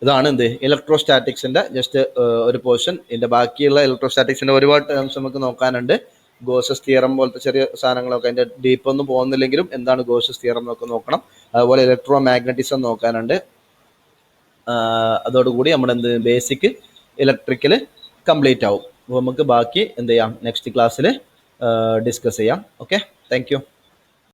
ഇതാണ് എന്ത് ഇലക്ട്രോസ്റ്റാറ്റിക്സിൻ്റെ ജസ്റ്റ് ഒരു പോർഷൻ. ഇതിൻ്റെ ബാക്കിയുള്ള ഇലക്ട്രോസ്റ്റാറ്റിക്സിൻ്റെ ഒരുപാട് ടേംസ് നമുക്ക് നോക്കാനുണ്ട്. ഗോസസ് തിയറം പോലത്തെ ചെറിയ സാധനങ്ങളൊക്കെ, അതിൻ്റെ ഡീപ്പൊന്നും പോകുന്നില്ലെങ്കിലും എന്താണ് ഗോസസ് തിയറം എന്നൊക്കെ നോക്കണം. അതുപോലെ ഇലക്ട്രോ മാഗ്നറ്റിസം നോക്കാനുണ്ട്. അതോടുകൂടി നമ്മുടെ എന്ത് ബേസിക് ഇലക്ട്രിക്കൽ കംപ്ലീറ്റ് ആവും. അപ്പോൾ നമുക്ക് ബാക്കി എന്ത് ചെയ്യാം, നെക്സ്റ്റ് ക്ലാസ്സിൽ ഡിസ്കസ് ചെയ്യാം. Okay, thank you.